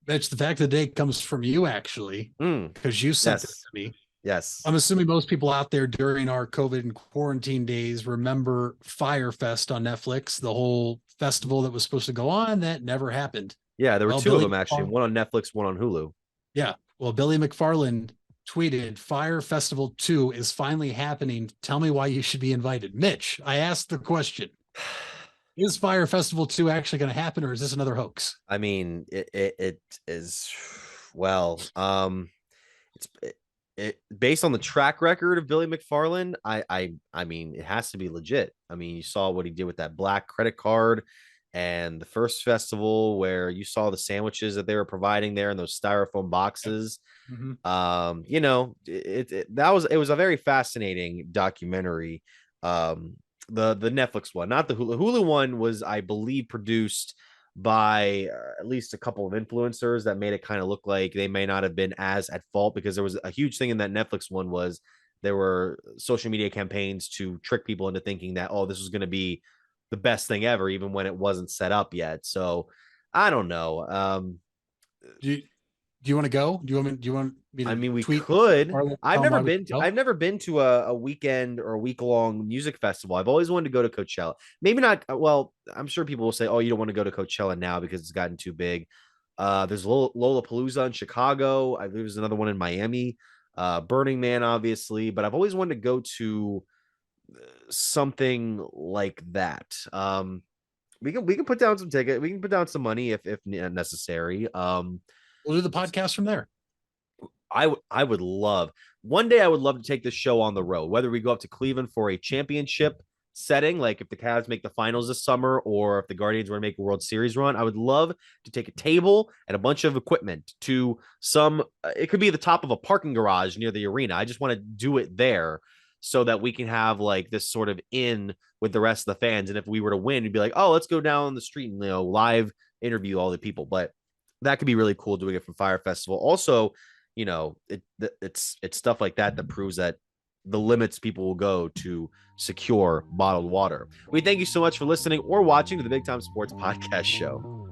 Mitch, the fact of the day comes from you, actually, because you sent it to me. Yes. I'm assuming most people out there during our COVID and quarantine days remember Fyre Fest on Netflix, the whole festival that was supposed to go on that never happened. Yeah, there were 2 of them, actually. One on Netflix, one on Hulu. Yeah. Well, Billy McFarland tweeted, Fyre Festival 2 is finally happening. Tell me why you should be invited. Mitch, I asked the question. Is Fyre Festival 2 actually going to happen, or is this another hoax? I mean, it is, well, it based on the track record of Billy McFarland, I mean, it has to be legit. I mean, you saw what he did with that black credit card and the first festival where you saw the sandwiches that they were providing there in those styrofoam boxes. You know, it was a very fascinating documentary. The Netflix one, not the Hulu. Hulu one was, I believe, produced by at least a couple of influencers that made it kind of look like they may not have been as at fault, because there was a huge thing in that Netflix one was there were social media campaigns to trick people into thinking that, oh, this was going to be the best thing ever, even when it wasn't set up yet. So I don't know. Do you want to go? Do you want me to I mean, we tweet could. Arlen, I've tell never him why we been can go? to a weekend or a week-long music festival. I've always wanted to go to Coachella. Maybe not. Well, I'm sure people will say, oh, you don't want to go to Coachella now because it's gotten too big. There's Lollapalooza in Chicago. I believe there's another one in Miami. Burning Man, obviously. But I've always wanted to go to something like that. We can put down some ticket. We can put down some money if necessary. We'll do the podcast from there. I would love, one day I would love to take this show on the road, whether we go up to Cleveland for a championship setting, like if the Cavs make the finals this summer, or if the Guardians were to make a World Series run. I would love to take a table and a bunch of equipment to it could be the top of a parking garage near the arena. I just want to do it there so that we can have like this sort of in with the rest of the fans. And if we were to win, we'd be like, oh, let's go down the street and, live interview all the people. But that could be really cool doing it from Fyre Festival. Also, it's stuff like that proves that the limits people will go to secure bottled water. We thank you so much for listening or watching to the Big Time Sports Podcast Show.